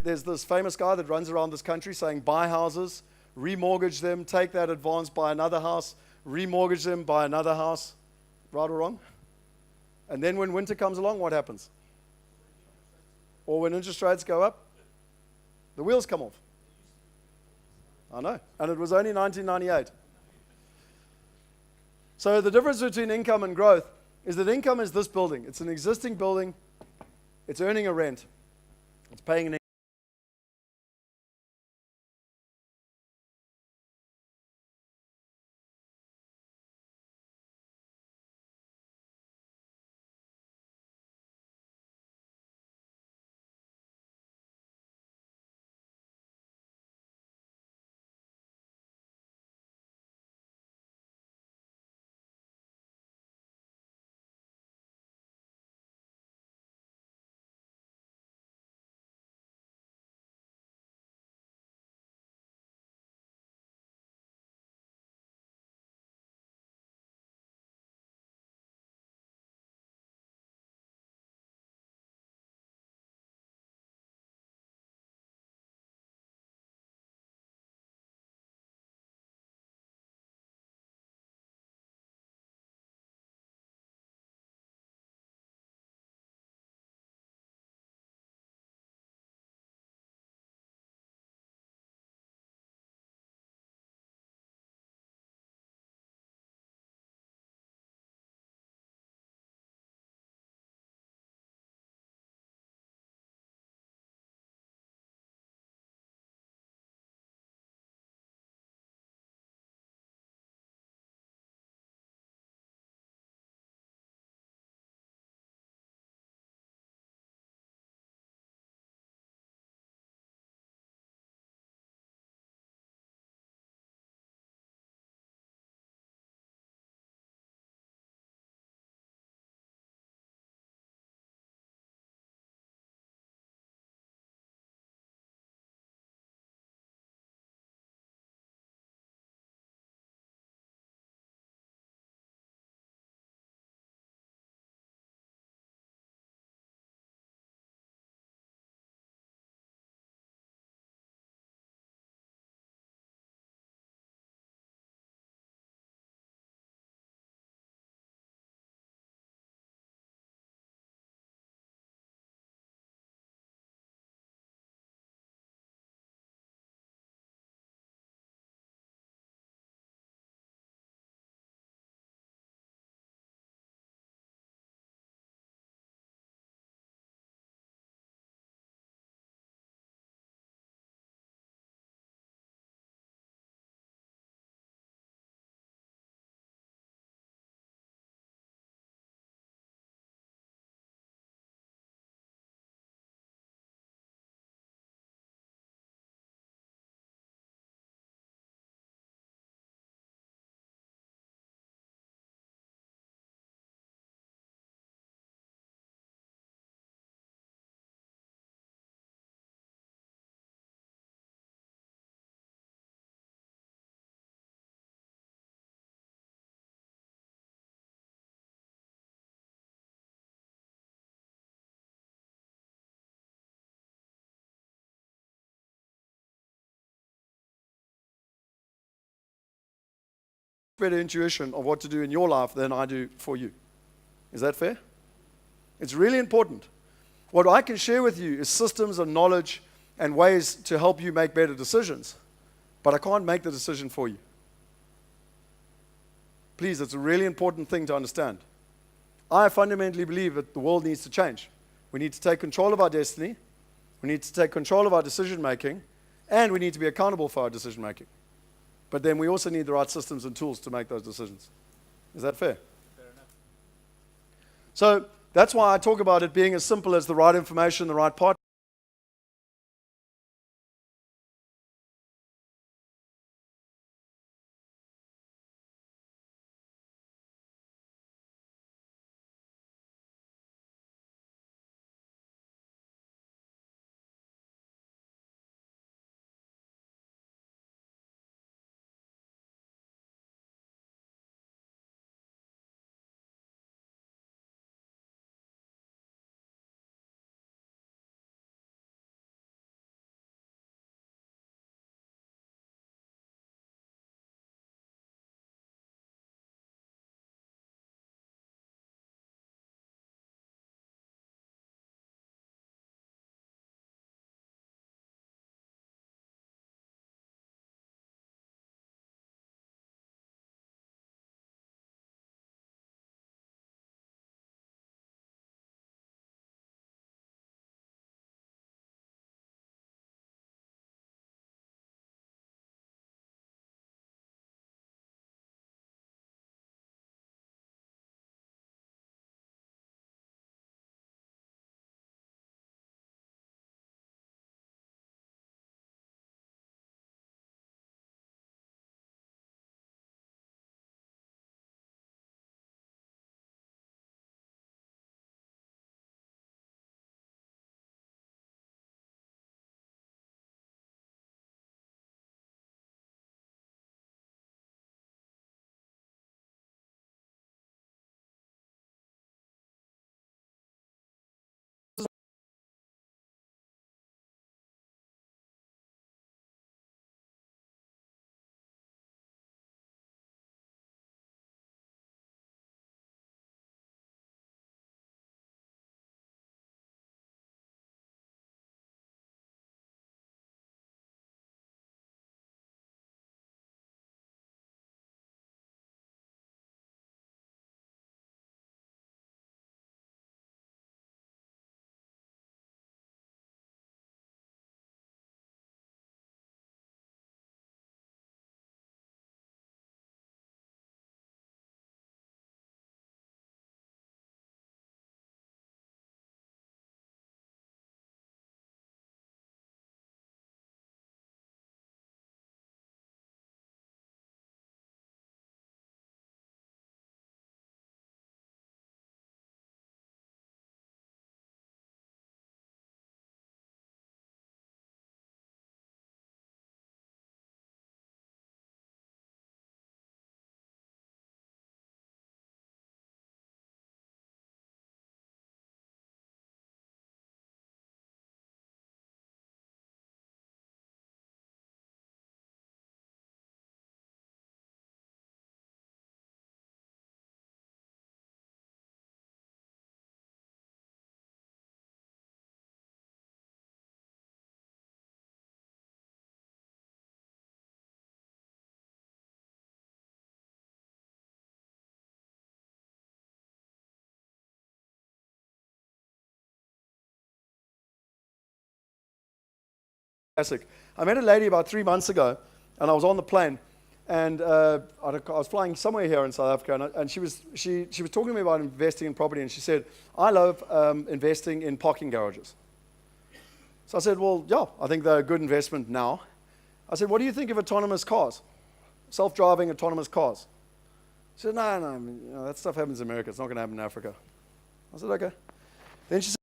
there's this famous guy that runs around this country saying, buy houses, remortgage them, take that advance, buy another house, remortgage them, buy another house. Right or wrong? And then when winter comes along, what happens? Or when interest rates go up, the wheels come off. I know. And it was only 1998. So the difference between income and growth is that income is this building. It's an existing building. It's earning a rent. It's paying an income. Better intuition of what to do in your life than I do for you. Is that fair? It's really important. What I can share with you is systems and knowledge and ways to help you make better decisions, but I can't make the decision for you. Please, it's a really important thing to understand. I fundamentally believe that the world needs to change. We need to take control of our destiny, we need to take control of our decision making, and we need to be accountable for our decision making. But then we also need the right systems and tools to make those decisions. Is that fair? Fair enough. So that's why I talk about it being as simple as the right information, the right part. Classic. I met a lady about 3 months ago, and I was on the plane, and I was flying somewhere here in South Africa, and she was talking to me about investing in property, and she said, I love investing in parking garages. So I said, well, yeah, I think they're a good investment now. I said, what do you think of autonomous cars? Self-driving autonomous cars? She said, no, that stuff happens in America. It's not going to happen in Africa. I said, okay. Then she said,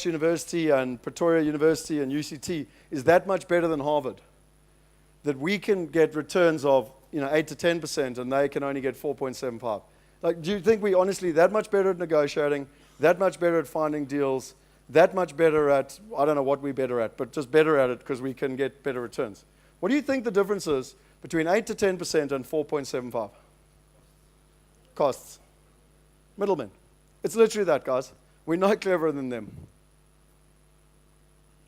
University and Pretoria University and UCT is that much better than Harvard, that we can get returns of 8 to 10%, and they can only get 4.75. Like, do you think we honestly that much better at negotiating, that much better at finding deals, that much better at, I don't know what we're better at, but just better at it because we can get better returns? What do you think the difference is between 8 to 10% and 4.75? Costs. Middlemen. It's literally that, guys. We're not cleverer than them.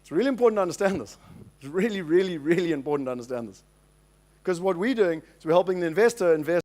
It's really important to understand this. It's really, really, really important to understand this. Because what we're doing is we're helping the investor invest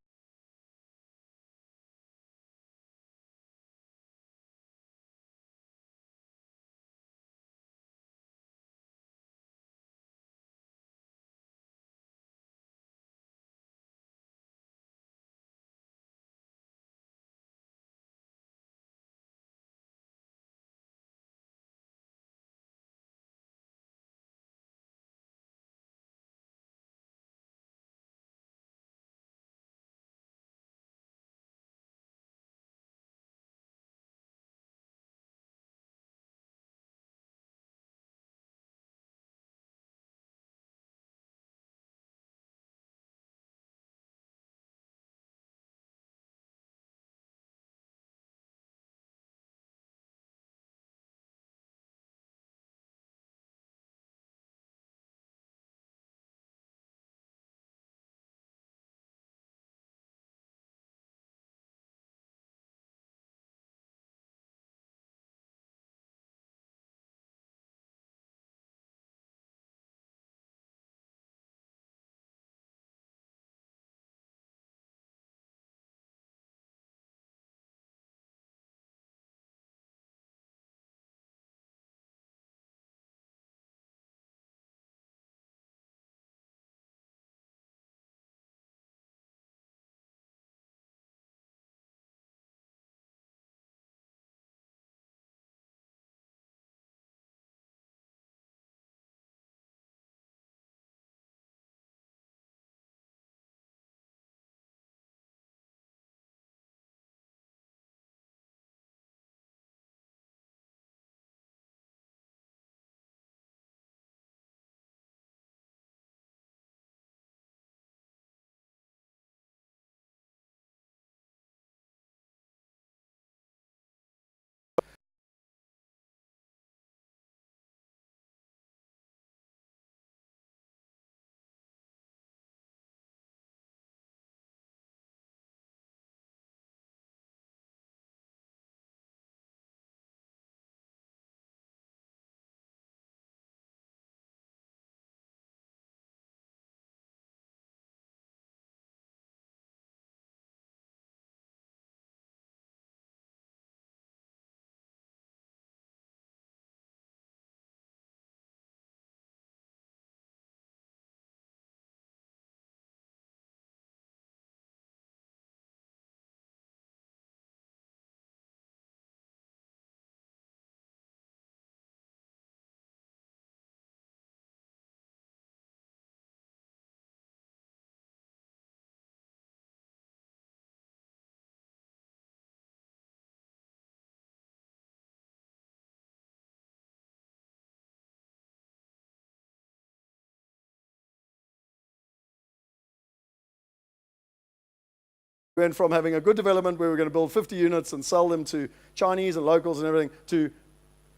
We went from having a good development where we were going to build 50 units and sell them to Chinese and locals and everything to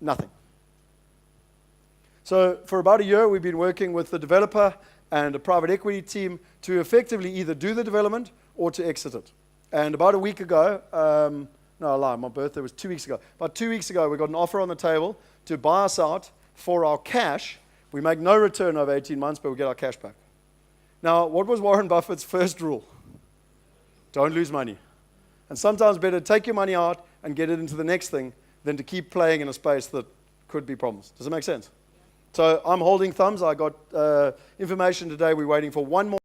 nothing. So for about a year, we've been working with the developer and a private equity team to effectively either do the development or to exit it. And about a week ago, no, I lied, my birthday was 2 weeks ago. About 2 weeks ago, we got an offer on the table to buy us out for our cash. We make no return over 18 months, but we get our cash back. Now, what was Warren Buffett's first rule? Don't lose money. And sometimes better take your money out and get it into the next thing than to keep playing in a space that could be problems. Does it make sense? So I'm holding thumbs. I got information today. We're waiting for one more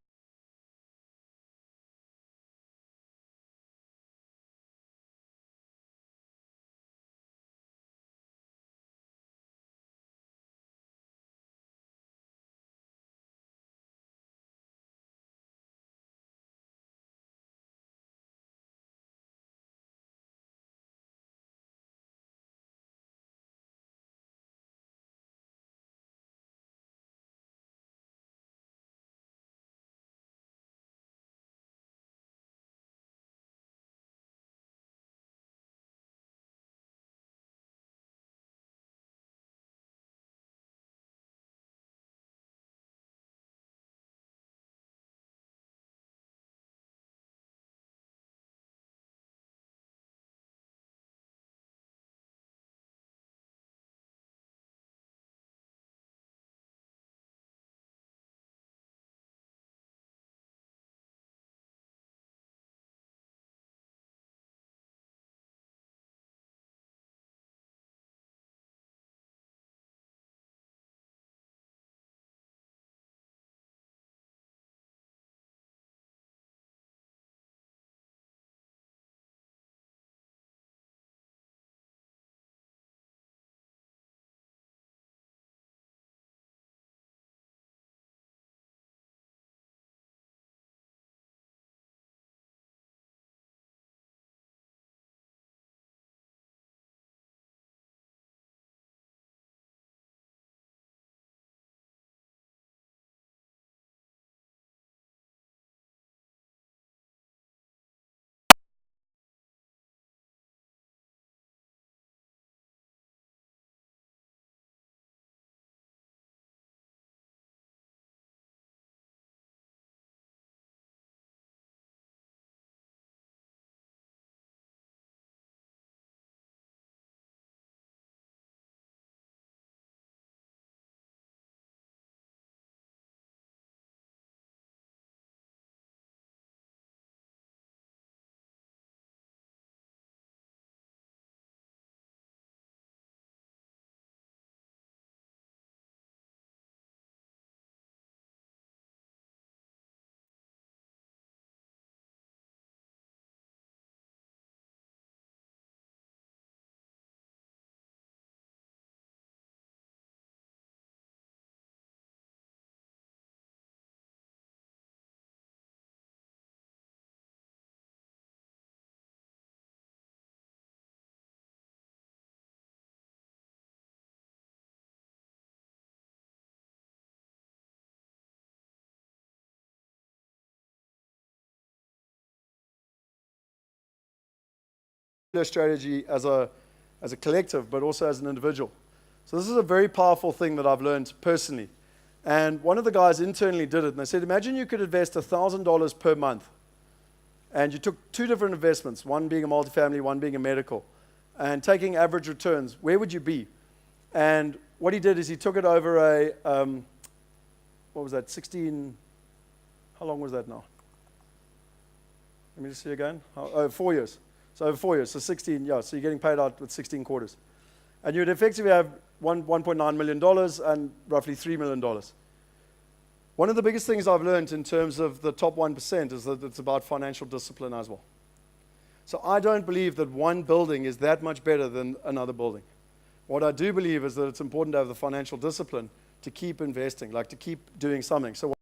strategy as a collective, but also as an individual. So this is a very powerful thing that I've learned personally. And one of the guys internally did it, and they said, imagine you could invest $1,000 per month, and you took two different investments, one being a multifamily, one being a medical, and taking average returns, where would you be? And what he did is he took it over a, what was that, 16, how long was that now? Let me just see again. 4 years. So over 4 years, so 16, yeah, so you're getting paid out with 16 quarters. And you'd effectively have $1.9 million and roughly $3 million. One of the biggest things I've learned in terms of the top 1% is that it's about financial discipline as well. So I don't believe that one building is that much better than another building. What I do believe is that it's important to have the financial discipline to keep investing, like to keep doing something. So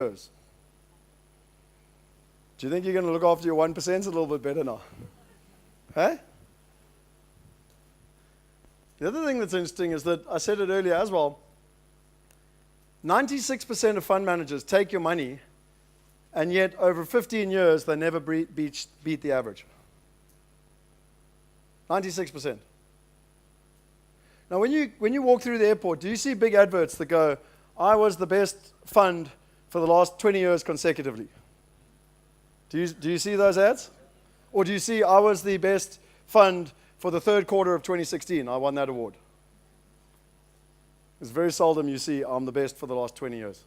years. Do you think you're going to look after your 1% a little bit better now? Hey? The other thing that's interesting is that I said it earlier as well. 96% of fund managers take your money, and yet over 15 years, they never beat the average. 96%. Now, when you walk through the airport, do you see big adverts that go, I was the best fund for the last 20 years consecutively? Do you see those ads? Or do you see, I was the best fund for the third quarter of 2016, I won that award? It's very seldom you see, I'm the best for the last 20 years.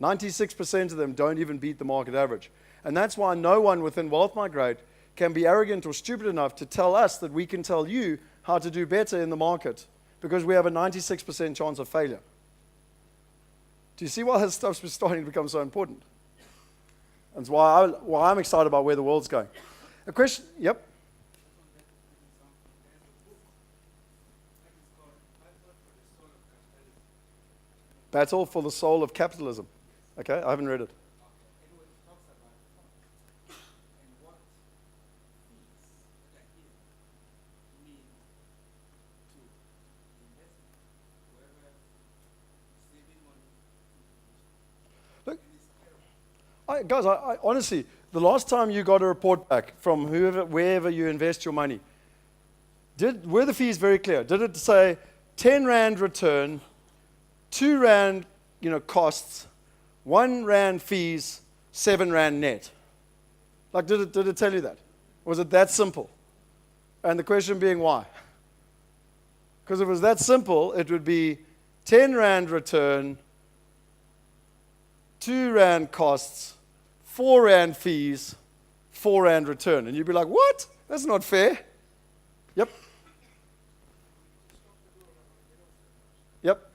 96% of them don't even beat the market average. And that's why no one within Wealth Migrate can be arrogant or stupid enough to tell us that we can tell you how to do better in the market, because we have a 96% chance of failure. Do you see why this stuff's starting to become so important? That's why I'm excited about where the world's going. A question? Yep. Battle for the Soul of Capitalism. Okay, I haven't read it. Look, guys, I honestly, the last time you got a report back from wherever you invest your money, were the fees very clear? Did it say 10 Rand return, 2 Rand, costs, 1 Rand fees, 7 Rand net? Like, did it tell you that? Was it that simple? And the question being why? Because if it was that simple, it would be 10 Rand return, 2 Rand costs, 4 Rand fees, 4 Rand return. And you'd be like, what? That's not fair. Yep. Yep.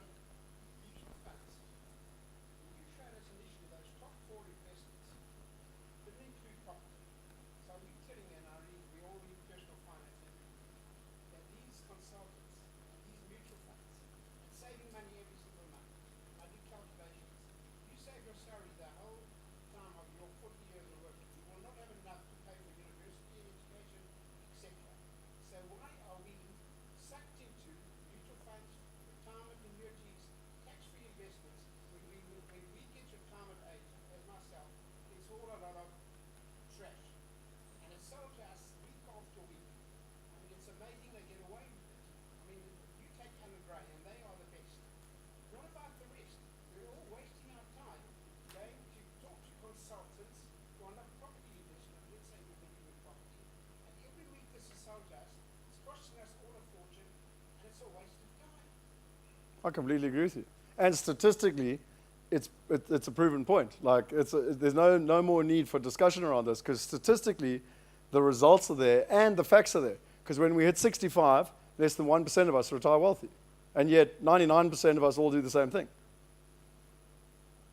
I completely agree with you. And statistically, it's a proven point. Like, there's no more need for discussion around this, because statistically, the results are there and the facts are there. Because when we hit 65, less than 1% of us retire wealthy. And yet, 99% of us all do the same thing.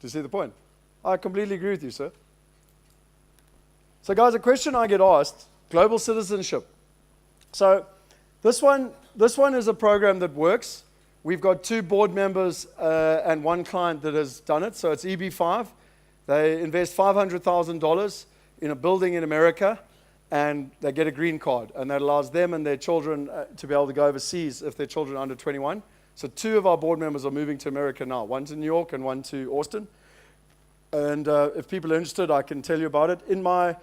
Do you see the point? I completely agree with you, sir. So, guys, a question I get asked, global citizenship. So, this one is a program that works. We've got 2 board members and 1 client that has done it. So it's EB5. They invest $500,000 in a building in America, and they get a green card. And that allows them and their children to be able to go overseas if their children are under 21. So 2 of our board members are moving to America now. 1 to New York and 1 to Austin. And if people are interested, I can tell you about it. In my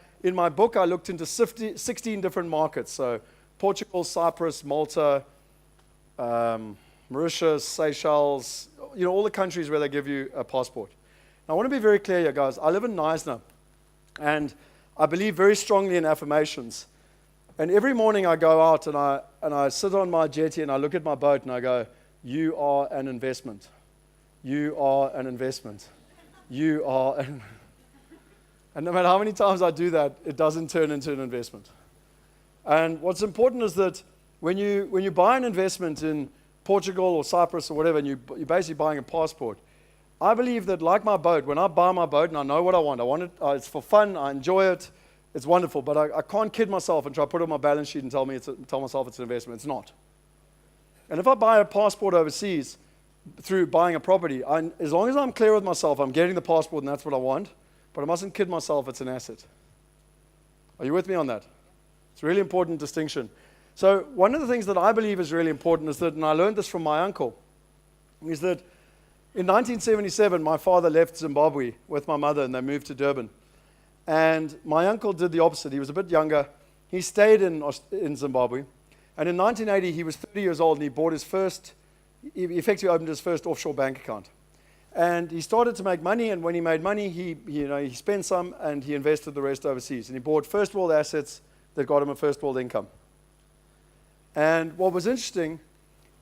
book, I looked into 16 different markets. So Portugal, Cyprus, Malta, Mauritius, Seychelles, all the countries where they give you a passport. Now, I want to be very clear here, guys. I live in Knysna, and I believe very strongly in affirmations. And every morning I go out and I sit on my jetty and I look at my boat and I go, you are an investment. You are an investment. You are an... And no matter how many times I do that, it doesn't turn into an investment. And what's important is that when you buy an investment in Portugal or Cyprus or whatever, and you're basically buying a passport, I believe that, like my boat, when I buy my boat and I know what I want it, it's for fun, I enjoy it, it's wonderful, but I can't kid myself and try to put it on my balance sheet and tell myself it's an investment. It's not. And if I buy a passport overseas, through buying a property, as long as I'm clear with myself, I'm getting the passport and that's what I want, but I mustn't kid myself it's an asset. Are you with me on that? It's a really important distinction. So one of the things that I believe is really important is that, and I learned this from my uncle, is that in 1977, my father left Zimbabwe with my mother and they moved to Durban. And my uncle did the opposite. He was a bit younger. He stayed in Zimbabwe. And in 1980, he was 30 years old and he bought he effectively opened his first offshore bank account. And he started to make money, and when he made money, he spent some and he invested the rest overseas. And he bought first world assets that got him a first world income. And what was interesting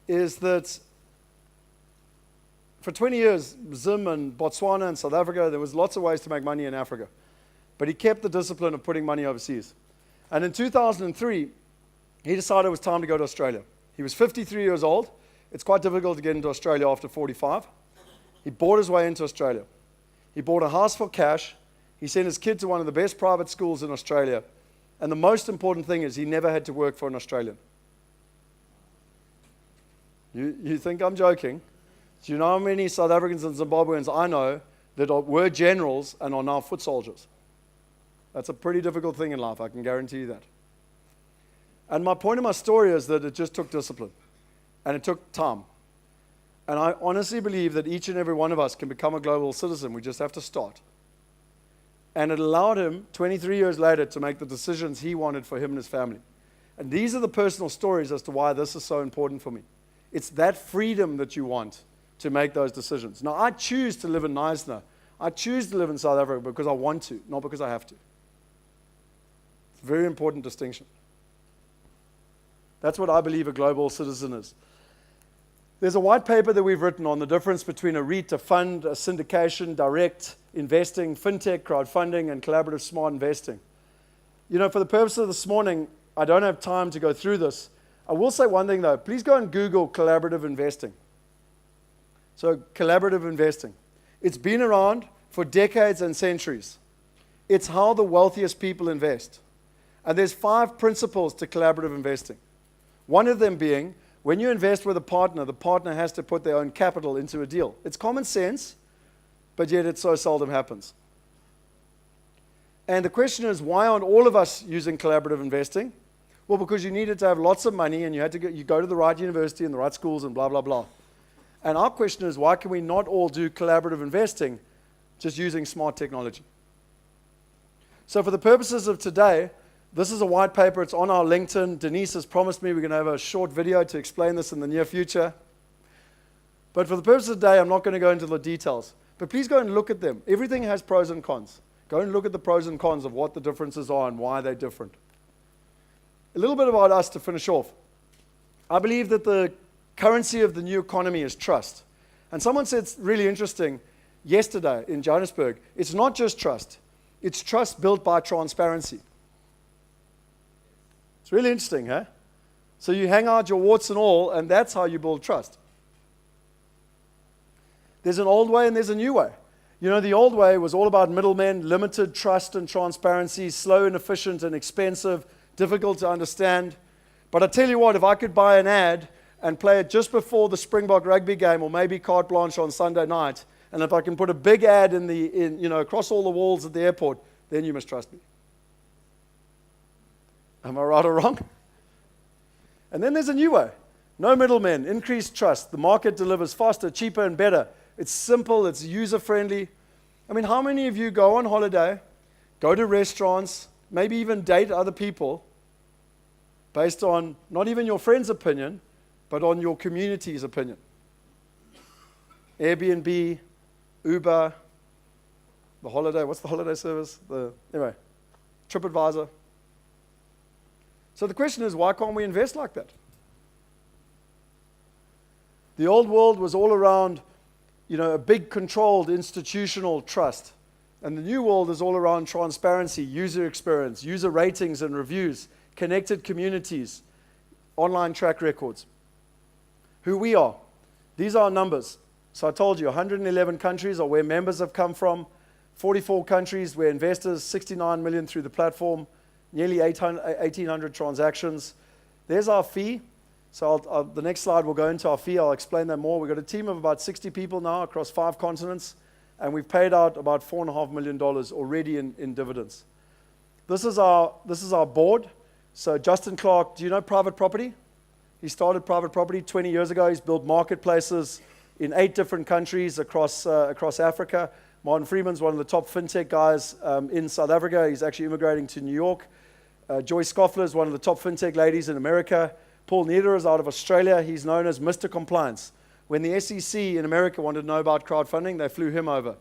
is that for 20 years, Zim and Botswana and South Africa, there was lots of ways to make money in Africa. But he kept the discipline of putting money overseas. And in 2003, he decided it was time to go to Australia. He was 53 years old. It's quite difficult to get into Australia after 45. He bought his way into Australia. He bought a house for cash. He sent his kid to one of the best private schools in Australia. And the most important thing is he never had to work for an Australian. You think I'm joking? Do you know how many South Africans and Zimbabweans I know that were generals and are now foot soldiers? That's a pretty difficult thing in life, I can guarantee you that. And my point of my story is that it just took discipline. And it took time. And I honestly believe that each and every one of us can become a global citizen. We just have to start. And it allowed him, 23 years later, to make the decisions he wanted for him and his family. And these are the personal stories as to why this is so important for me. It's that freedom that you want to make those decisions. Now, I choose to live in Knysna. I choose to live in South Africa because I want to, not because I have to. It's a very important distinction. That's what I believe a global citizen is. There's a white paper that we've written on the difference between a REIT, a fund, a syndication, direct investing, fintech, crowdfunding, and collaborative smart investing. You know, for the purpose of this morning, I don't have time to go through this. I will say one thing though. Please go and Google collaborative investing. So, collaborative investing. It's been around for decades and centuries. It's how the wealthiest people invest. And there's 5 principles to collaborative investing. One of them being, when you invest with a partner, the partner has to put their own capital into a deal. It's common sense, but yet it so seldom happens. And the question is, why aren't all of us using collaborative investing? Well, because you needed to have lots of money and you go to the right university and the right schools and blah, blah, blah. And our question is, why can we not all do collaborative investing just using smart technology? So for the purposes of today, this is a white paper. It's on our LinkedIn. Denise has promised me we're going to have a short video to explain this in the near future. But for the purpose of today, I'm not going to go into the details. But please go and look at them. Everything has pros and cons. Go and look at the pros and cons of what the differences are and why they're different. A little bit about us to finish off. I believe that the currency of the new economy is trust. And someone said it's really interesting yesterday in Johannesburg. It's not just trust. It's trust built by transparency. It's really interesting, huh? So you hang out your warts and all, and that's how you build trust. There's an old way and there's a new way. You know, the old way was all about middlemen, limited trust and transparency, slow and efficient and expensive, difficult to understand. But I tell you what, if I could buy an ad and play it just before the Springbok rugby game, or maybe carte blanche on Sunday night, and if I can put a big ad across all the walls at the airport, then you must trust me. Am I right or wrong? And then there's a new way. No middlemen, increased trust. The market delivers faster, cheaper, and better. It's simple, it's user-friendly. I mean, how many of you go on holiday, go to restaurants, maybe even date other people based on not even your friend's opinion, but on your community's opinion? Airbnb, Uber, what's the holiday service? Anyway, TripAdvisor. So the question is, why can't we invest like that? The old world was all around, a big controlled institutional trust. And the new world is all around transparency, user experience, user ratings and reviews, connected communities, online track records. Who we are. These are our numbers. So I told you, 111 countries are where members have come from, 44 countries where investors, 69 million through the platform, nearly 1,800 transactions. There's our fee. So the next slide will go into our fee. I'll explain that more. We've got a team of about 60 people now across 5 continents, and we've paid out about $4.5 million already in dividends. This is our board. So Justin Clark, do you know private property? He started private property 20 years ago. He's built marketplaces in 8 different countries across Africa. Martin Freeman's one of the top fintech guys in South Africa. He's actually immigrating to New York. Joyce Scoffler is one of the top fintech ladies in America. Paul Nieder is out of Australia. He's known as Mr. Compliance. When the SEC in America wanted to know about crowdfunding, they flew him over.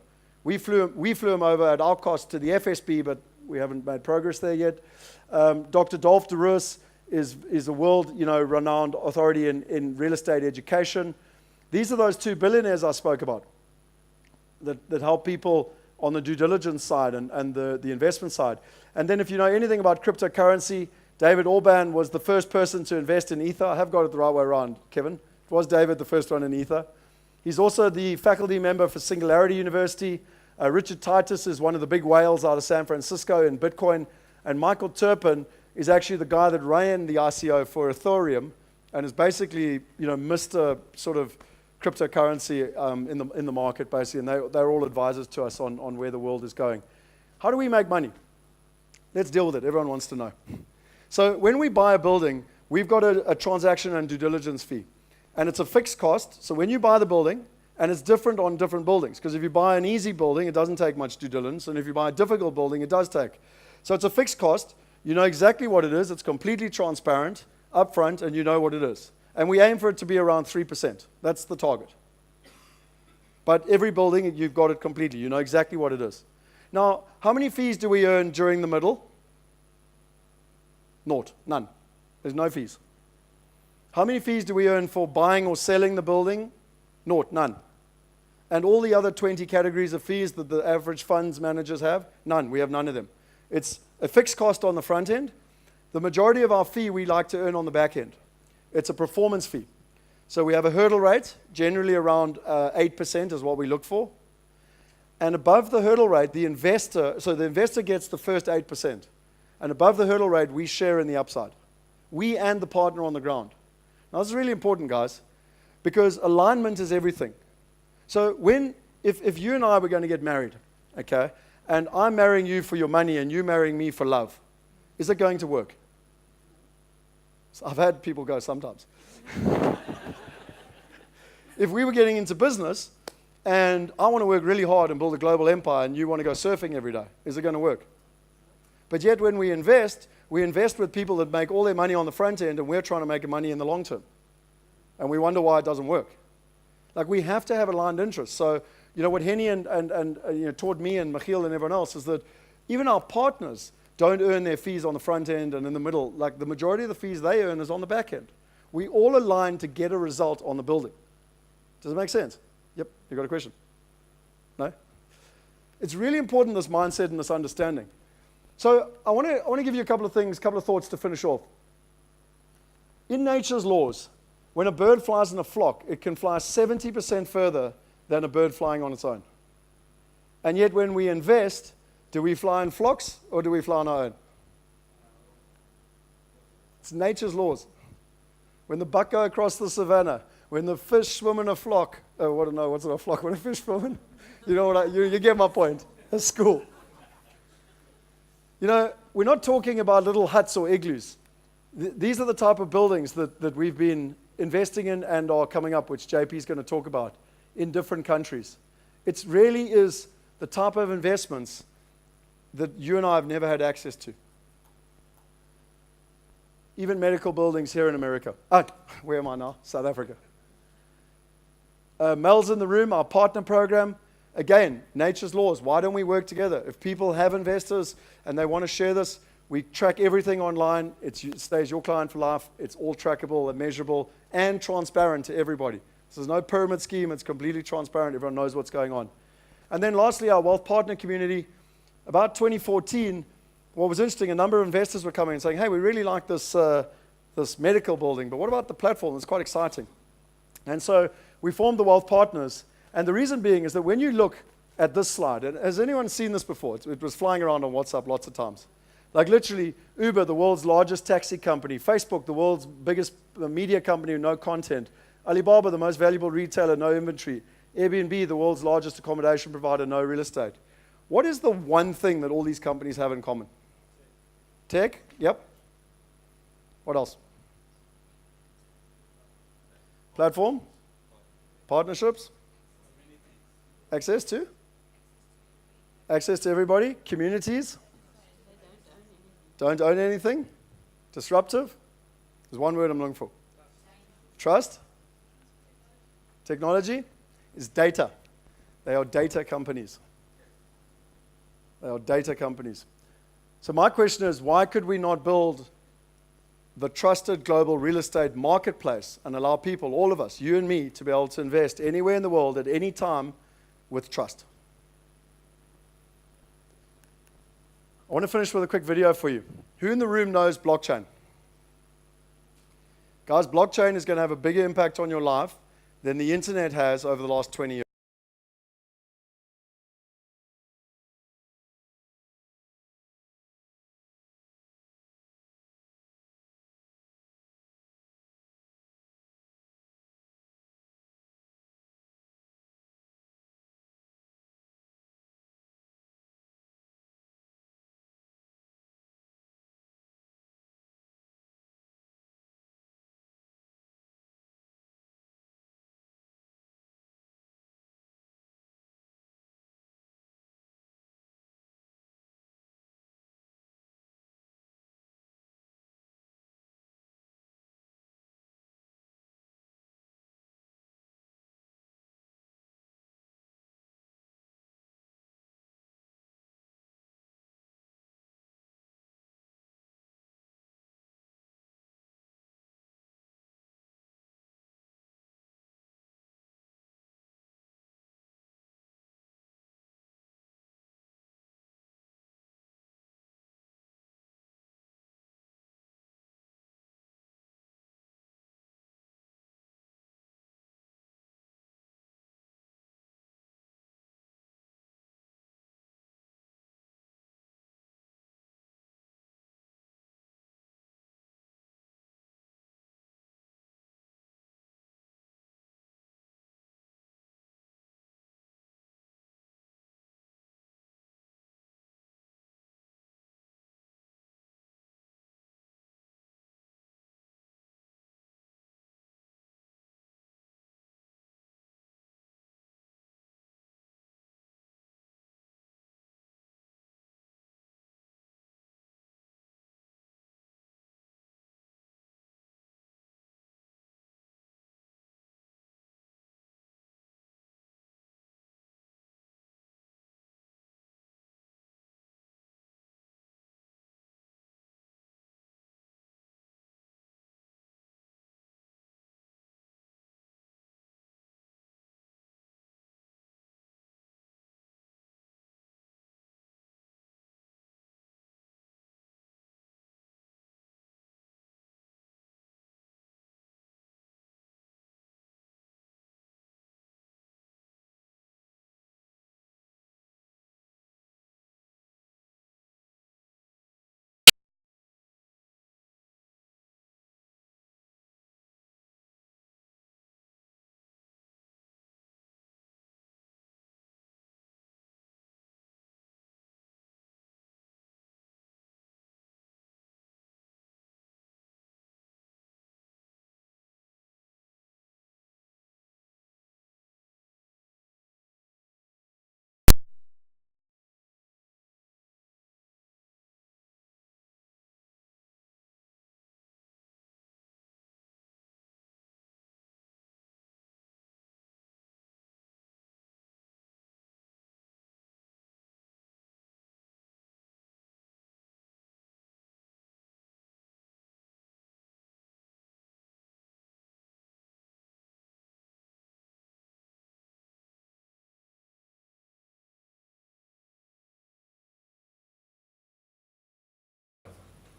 We flew him over at our cost to the FSB, but we haven't made progress there yet. Dr. Dolph de Roos is a world, renowned authority in real estate education. These are those 2 billionaires I spoke about that help people on the due diligence side and the investment side. And then if you know anything about cryptocurrency, David Orban was the first person to invest in Ether. I have got it the right way around, Kevin. It was David, the first one in Ether. He's also the faculty member for Singularity University. Richard Titus is one of the big whales out of San Francisco in Bitcoin. And Michael Turpin is actually the guy that ran the ICO for Ethereum and is basically, Mr. sort of cryptocurrency in the market, basically. And they're all advisors to us on where the world is going. How do we make money? Let's deal with it. Everyone wants to know. So when we buy a building, we've got a transaction and due diligence fee. And it's a fixed cost. So when you buy the building, and it's different on different buildings, because if you buy an easy building, it doesn't take much due diligence. And if you buy a difficult building, it does take. So it's a fixed cost. You know exactly what it is. It's completely transparent, upfront, and you know what it is. And we aim for it to be around 3%. That's the target. But every building, you've got it completely. You know exactly what it is. Now, how many fees do we earn during the middle? Naught. None. There's no fees. How many fees do we earn for buying or selling the building? Naught. None. And all the other 20 categories of fees that the average funds managers have? None. We have none of them. It's a fixed cost on the front end. The majority of our fee we like to earn on the back end. It's a performance fee. So we have a hurdle rate, generally around 8% is what we look for. And above the hurdle rate, the investor gets the first 8%. And above the hurdle rate, we share in the upside. We and the partner on the ground. Now, this is really important, guys, because alignment is everything. So if you and I were going to get married, okay, and I'm marrying you for your money and you marrying me for love, is it going to work? So I've had people go sometimes. If we were getting into business and I want to work really hard and build a global empire and you want to go surfing every day, is it going to work? But yet when we invest with people that make all their money on the front end and we're trying to make money in the long term. And we wonder why it doesn't work. Like, we have to have aligned interests. So, what Henny and taught me and Michiel and everyone else is that even our partners don't earn their fees on the front end and in the middle. Like, the majority of the fees they earn is on the back end. We all align to get a result on the building. Does it make sense? Yep. You got a question? No? It's really important, this mindset and this understanding. So I want to give you a couple of thoughts to finish off. In nature's laws, when a bird flies in a flock, it can fly 70% further than a bird flying on its own. And yet when we invest, do we fly in flocks or do we fly on our own? It's nature's laws. When the buck go across the savannah, when the fish swim in a flock, what's in a flock? When a fish swim in? You get my point. That's cool. We're not talking about little huts or igloos. These are the type of buildings that we've been investing in and are coming up, which JP is going to talk about, in different countries. It really is the type of investments that you and I have never had access to. Even medical buildings here in America. Where am I now? South Africa. Mel's in the room, our partner program. Again, nature's laws. Why don't we work together? If people have investors and they want to share this, we track everything online. It stays your client for life. It's all trackable and measurable and transparent to everybody. So there's no pyramid scheme. It's completely transparent. Everyone knows what's going on. And then lastly, our wealth partner community. About 2014, what was interesting, a number of investors were coming and saying, hey, we really like this medical building, but what about the platform? It's quite exciting. And so we formed the Wealth Partners. And the reason being is that when you look at this slide, and has anyone seen this before? It was flying around on WhatsApp lots of times. Like literally, Uber, the world's largest taxi company, Facebook, the world's biggest media company with no content, Alibaba, the most valuable retailer, no inventory, Airbnb, the world's largest accommodation provider, no real estate. What is the one thing that all these companies have in common? Tech? Yep. What else? Platform? Partnerships? Access to? Access to everybody? Communities? Don't own anything? Disruptive? There's one word I'm looking for. Trust? Technology? Is data. They are data companies. They are data companies. So my question is, why could we not build the trusted global real estate marketplace and allow people, all of us, you and me, to be able to invest anywhere in the world at any time with trust? I want to finish with a quick video for you. Who in the room knows blockchain? Guys, blockchain is going to have a bigger impact on your life than the internet has over the last 20 years.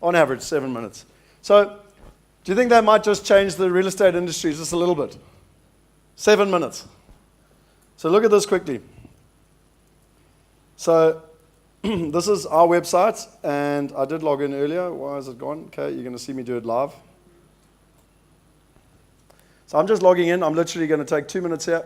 On average, 7 minutes. So, do you think that might just change the real estate industry just a little bit? 7 minutes. So look at this quickly. So this is our website, and I did log in earlier. Why is it gone? Okay, you're going to see me do it live. So I'm just logging in. I'm literally going to take 2 minutes here.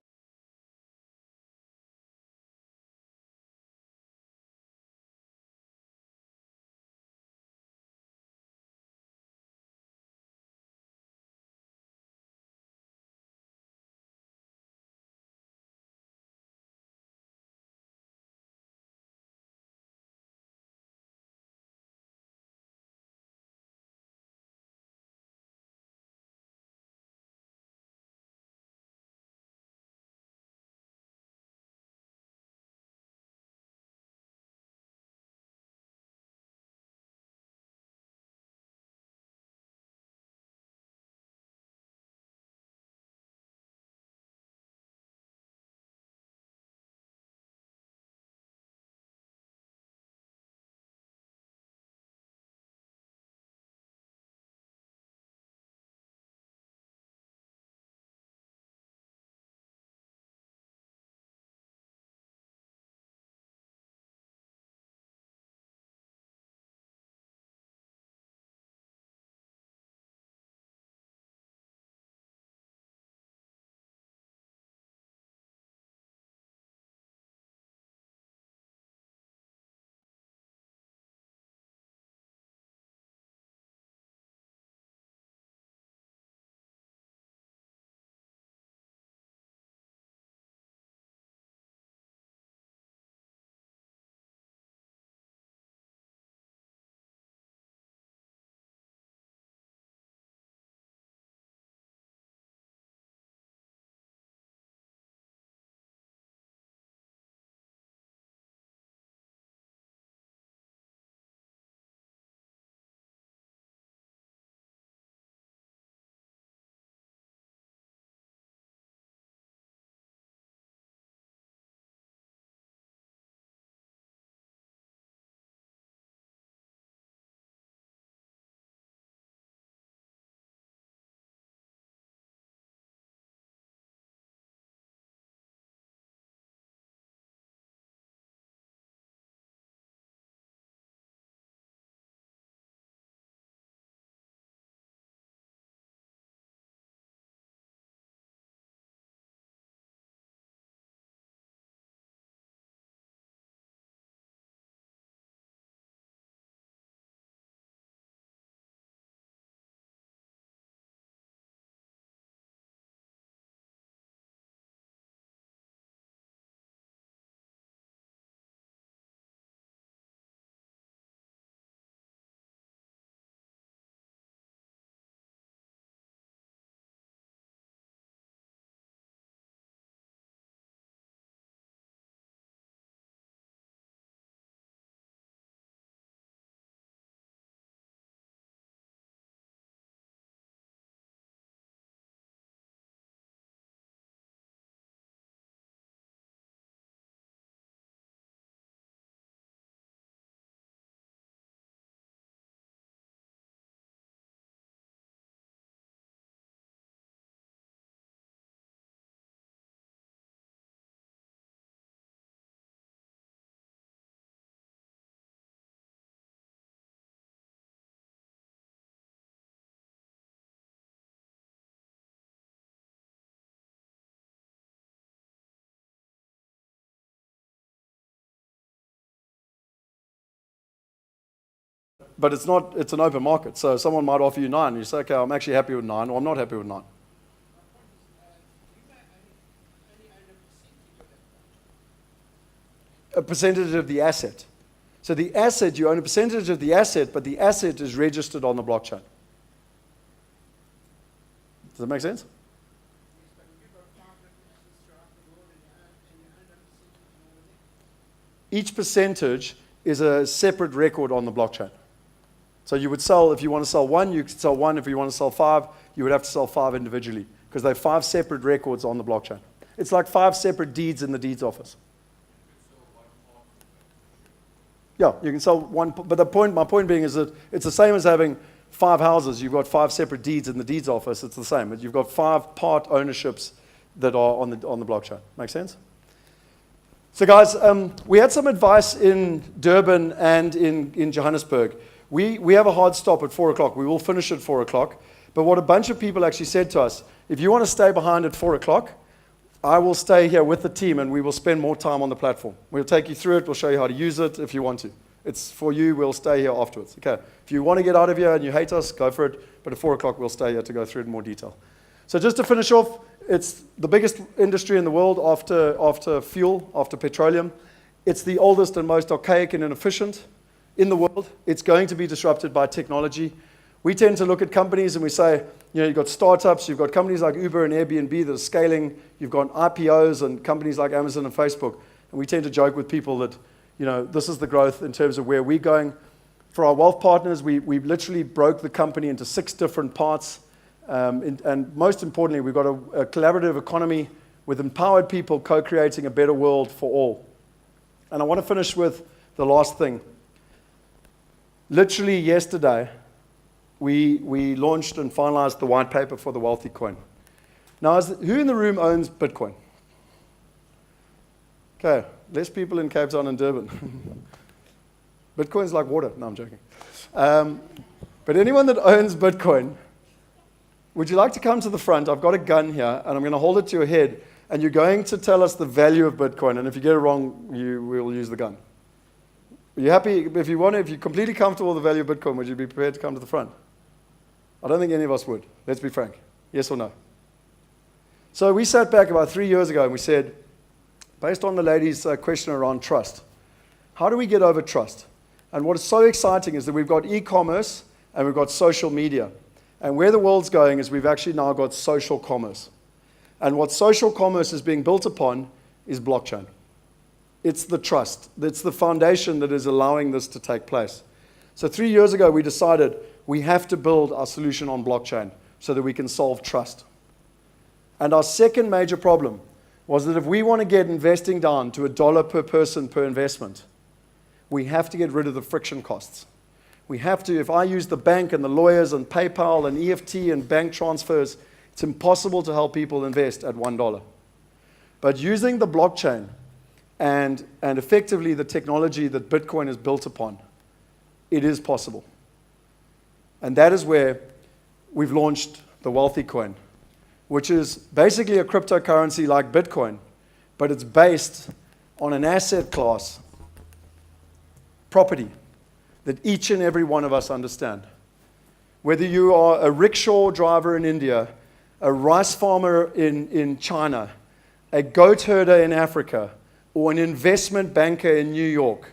But it's not, it's an open market. So someone might offer you 9, and you say, okay, I'm actually happy with 9, or I'm not happy with 9. A percentage of the asset. So the asset, you own a percentage of the asset, but the asset is registered on the blockchain. Does that make sense? Each percentage is a separate record on the blockchain. So you would sell, if you want to sell 1, you could sell 1. If you want to sell 5, you would have to sell 5 individually, because they're 5 separate records on the blockchain. It's like 5 separate deeds in the deeds office. Yeah, you can sell 1, but my point being is that it's the same as having 5 houses. You've got 5 separate deeds in the deeds office. It's the same. But you've got 5 part ownerships that are on the blockchain. Make sense? So guys, we had some advice in Durban and in Johannesburg. We have a hard stop at 4 o'clock. We will finish at 4 o'clock. But what a bunch of people actually said to us, if you want to stay behind at 4 o'clock, I will stay here with the team and we will spend more time on the platform. We'll take you through it. We'll show you how to use it if you want to. It's for you. We'll stay here afterwards. Okay. If you want to get out of here and you hate us, go for it. But at 4 o'clock, we'll stay here to go through it in more detail. So just to finish off, it's the biggest industry in the world after fuel, after petroleum. It's the oldest and most archaic and inefficient in the world. It's going to be disrupted by technology. We tend to look at companies and we say, you've got startups, you've got companies like Uber and Airbnb that are scaling, you've got IPOs and companies like Amazon and Facebook. And we tend to joke with people that, this is the growth in terms of where we're going. For our wealth partners, we literally broke the company into 6 different parts. And most importantly, we've got a collaborative economy with empowered people co-creating a better world for all. And I want to finish with the last thing. Literally yesterday, we launched and finalized the white paper for the Wealthy Coin. Now, who in the room owns Bitcoin? Okay, less people in Cape Town and Durban. Bitcoin's like water. No, I'm joking. But anyone that owns Bitcoin, would you like to come to the front? I've got a gun here, and I'm going to hold it to your head, and you're going to tell us the value of Bitcoin, and if you get it wrong, we'll use the gun. Are you happy? If you're completely comfortable with the value of Bitcoin, would you be prepared to come to the front? I don't think any of us would. Let's be frank. Yes or no? So we sat back about 3 years ago, and we said, based on the lady's question around trust, how do we get over trust? And what is so exciting is that we've got e-commerce, and we've got social media. And where the world's going is we've actually now got social commerce. And what social commerce is being built upon is blockchain. It's the trust. It's the foundation that is allowing this to take place. So 3 years ago, we decided we have to build our solution on blockchain so that we can solve trust. And our second major problem was that if we want to get investing down to $1 per person per investment, we have to get rid of the friction costs. We have to, if I use the bank and the lawyers and PayPal and EFT and bank transfers, it's impossible to help people invest at $1. But using the blockchain and effectively the technology that Bitcoin is built upon, it is possible. And that is where we've launched the Wealthy Coin, which is basically a cryptocurrency like Bitcoin, but it's based on an asset class, property, that each and every one of us understand. Whether you are a rickshaw driver in India, a rice farmer in China, a goat herder in Africa, or an investment banker in New York,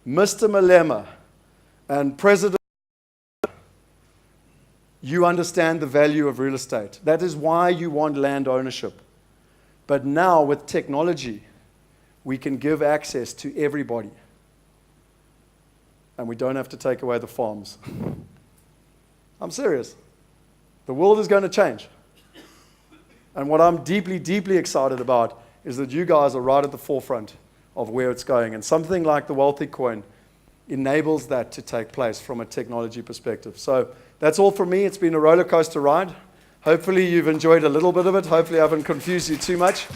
Mr. Malema and President, you understand the value of real estate. That is why you want land ownership. But now with technology, we can give access to everybody. And we don't have to take away the farms. I'm serious. The world is going to change. And what I'm deeply, deeply excited about is that you guys are right at the forefront of where it's going. And something like the Wealthy Coin enables that to take place from a technology perspective. So that's all from me. It's been a roller coaster ride. Hopefully you've enjoyed a little bit of it. Hopefully I haven't confused you too much.